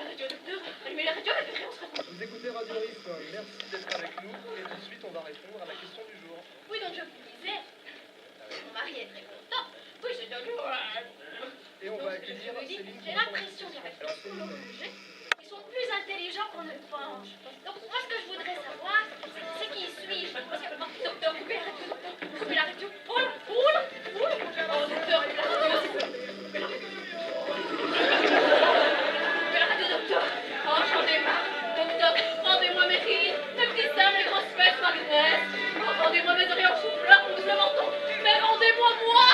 radio, docteur. Allumez la radio, et on se retrouve. Vous écoutez Radio Risque, merci d'être avec nous. Et tout de suite, on va répondre à la question du jour. Oui, donc je vous disais, mon mari est très content. Oui, c'est de lui. Et on va accueillir Céline. J'ai l'impression qu'avec tout ce qu'on a mangé, ils sont plus intelligents qu'on ne pense. Donc moi, ce que je voudrais savoir, c'est qui suis-je? Parce que, oh, docteur, coupez la radio. Oh, docteur, coupez la radio. Coupez la radio, docteur. Oh, j'en ai marre. Docteur, rendez-moi mes filles, mes petits seins, mes grosses fesses, ma graisse. Oh, rendez-moi mes oreilles en chou-fleur, mon le menton. Mais rendez-moi moi.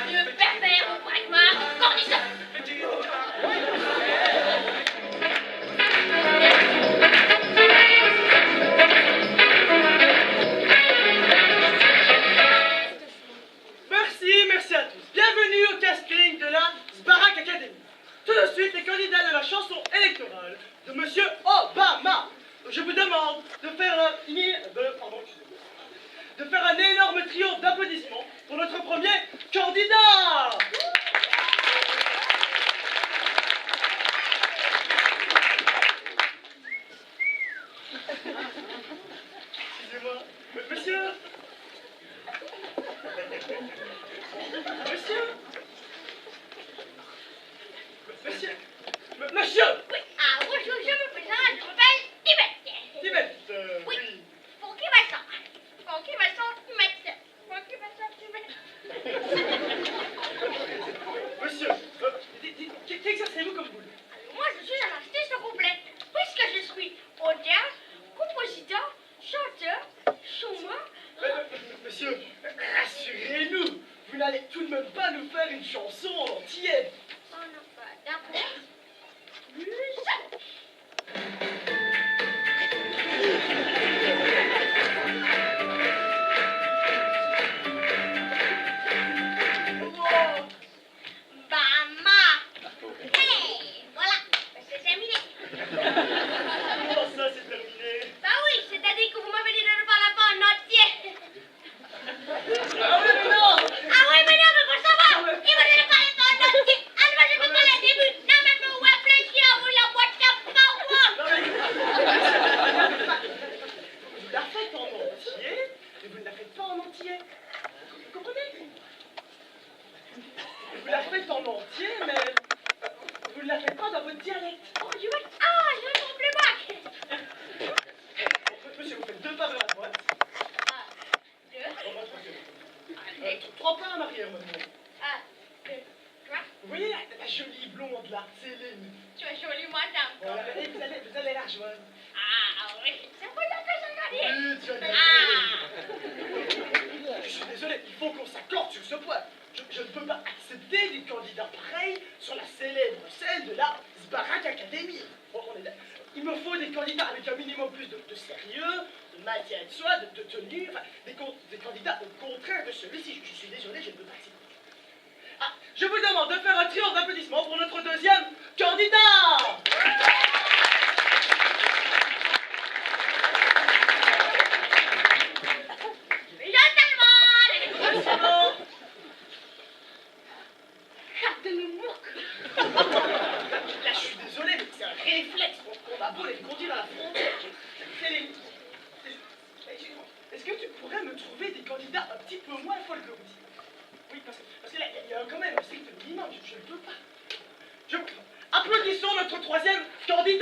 Dieu pervers, mon braquemar, cornichon. Merci à tous. Bienvenue au casting de la Sbarak Academy. Tout de suite, les candidats de la chanson électorale de Monsieur Obama. Je vous demande de faire un énorme triomphe d'applaudissements pour notre premier candidat. Excusez-moi, monsieur. Monsieur. Oui, ah, bonjour, je me présente, je m'appelle Tibet. Tibet, Oui. oui. Pour qui va ça? Pour qui va ça, Tibet? Pour qui va ça, Tibet? Monsieur, qu'exercez-vous comme boulot? Moi, je suis un artiste complet, puisque je suis auteur, compositeur, chanteur, chômeur. Monsieur, rassurez-nous, vous n'allez tout de même pas nous faire une chanson en entière. Oh non, pas d'accord. Comment ça, c'est terminé? Bah oui, c'est-à-dire que vous m'avez dit de ne pas la faire en entier. Ah oui, mais non! Ah oui, mais non, mais pour savoir, il m'a dit de ne pas la faire en entier. Ah, moi, je peux pas la début. Non, mais vous réfléchir, vous la moitié pas moi. Vous la faites en entier, et vous ne la faites pas en entier. Vous comprenez? Vous la faites en entier, mais vous ne la faites pas dans votre dialecte. Oh, je vois. Ah, je me trompe le bac. Monsieur, vous faites 2 pas vers la droite. Ah, 2. 3 pas en arrière, maintenant. Ah, 2. 3. Vous voyez la jolie blonde là, Céline. Tu es jolie, madame. Voilà, et vous allez la rejoindre. Ah, oui. C'est pour ça que j'ai gagné. Oui, tu as gagné. Ah. Je suis désolé, il faut qu'on s'accorde sur ce point. Je ne peux pas accepter des candidats pareils sur la célèbre scène de la Sbarak Academy. Bon, on est là. Il me faut des candidats avec un minimum plus de sérieux, de maintien de soi, de tenue, enfin, des candidats au contraire de celui-ci. Je suis désolé, je ne peux pas accepter. Ah, je vous demande de faire un triomphe d'applaudissements pour notre deuxième candidat. Là, je suis désolé, mais c'est un réflexe qu'on a beau les conduire à la frontière. Est-ce que tu pourrais me trouver des candidats un petit peu moins folkloriques? Oui, parce que là, il y a quand même un strict minimum, je ne peux pas. Applaudissons notre troisième candidat.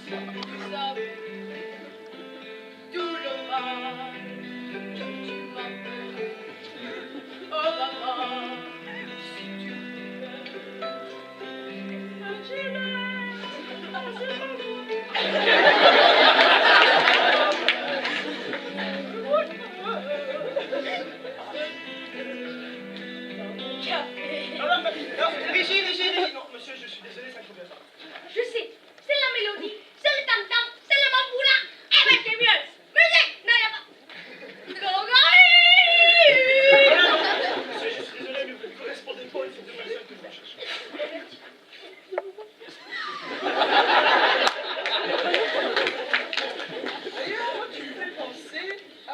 Vous savez tout le mal que tu m'as fait. Oh maman, si tu pouvais imaginer un café. Non, Régie, non, monsieur, je suis désolé, ça ne convient pas. Je sais, c'est la mélodie, c'est le tam-tam, c'est le mamboula. Eh ben c'est mieux. Musique, non, y a pas. Gongari. Monsieur, je suis désolé, mais vous ne correspondez pas au type de personne que vous recherchez. D'ailleurs, tu me fais penser à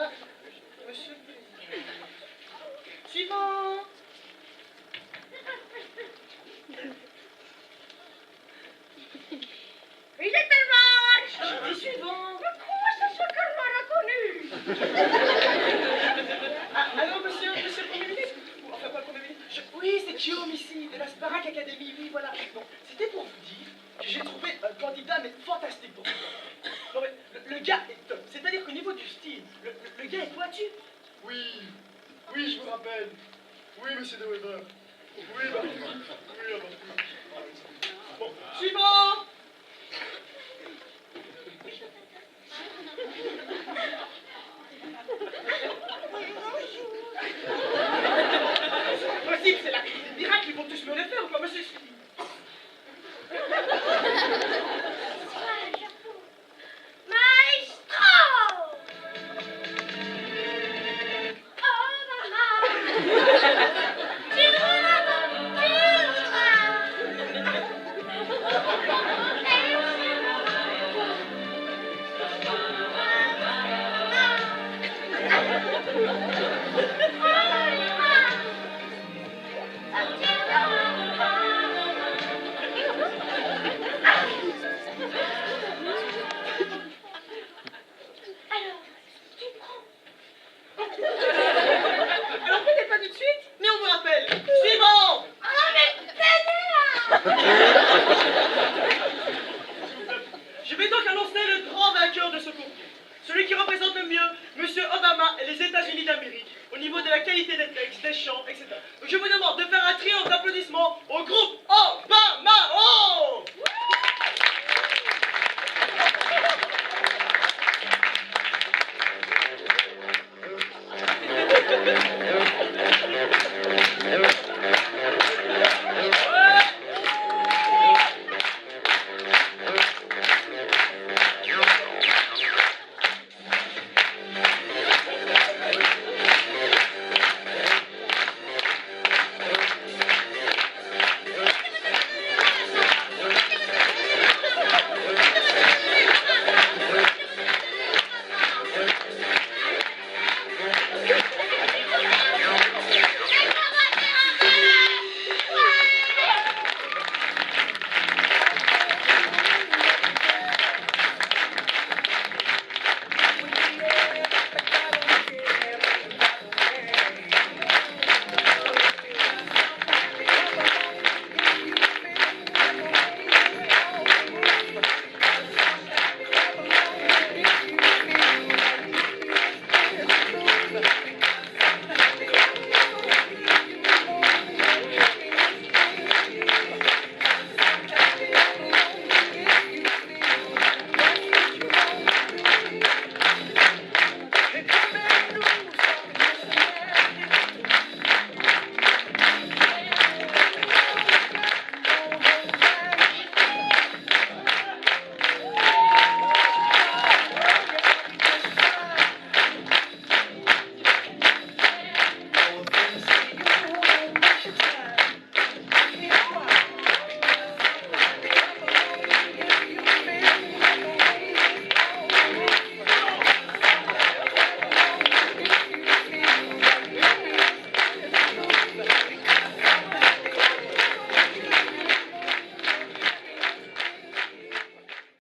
monsieur le président. Suivant. Il est tellement. Je dis suivant. Mais comment ça se qu'elle m'a reconnu? Ah, allô, monsieur le Premier ministre? Ou, enfin, pas le Premier ministre. Oui, c'est Guillaume ici, de la Sparac Academy, oui, voilà. Bon, c'était pour vous dire que j'ai trouvé un candidat, mais fantastique pour vous. Non, mais le gars est top. C'est-à-dire qu'au niveau du style, le gars est pointu. Oui, je vous rappelle. Oui, monsieur De Weber. Oui, bah. Bon, suivant. Possible, c'est la crise des miracles, ils vont tous me le faire ou quoi, monsieur? Maestro! Oh maman! Alors, tu prends. Alors peut-être pas tout de suite, mais on vous rappelle. Suivant. Oh mais t'es là! Je vais donc annoncer le grand vainqueur de ce concours. Celui qui représente le mieux Monsieur Obama et les États-Unis d'Amérique au niveau de la qualité des textes, des chants, etc. Donc je vous demande de faire un triomphe d'applaudissements au groupe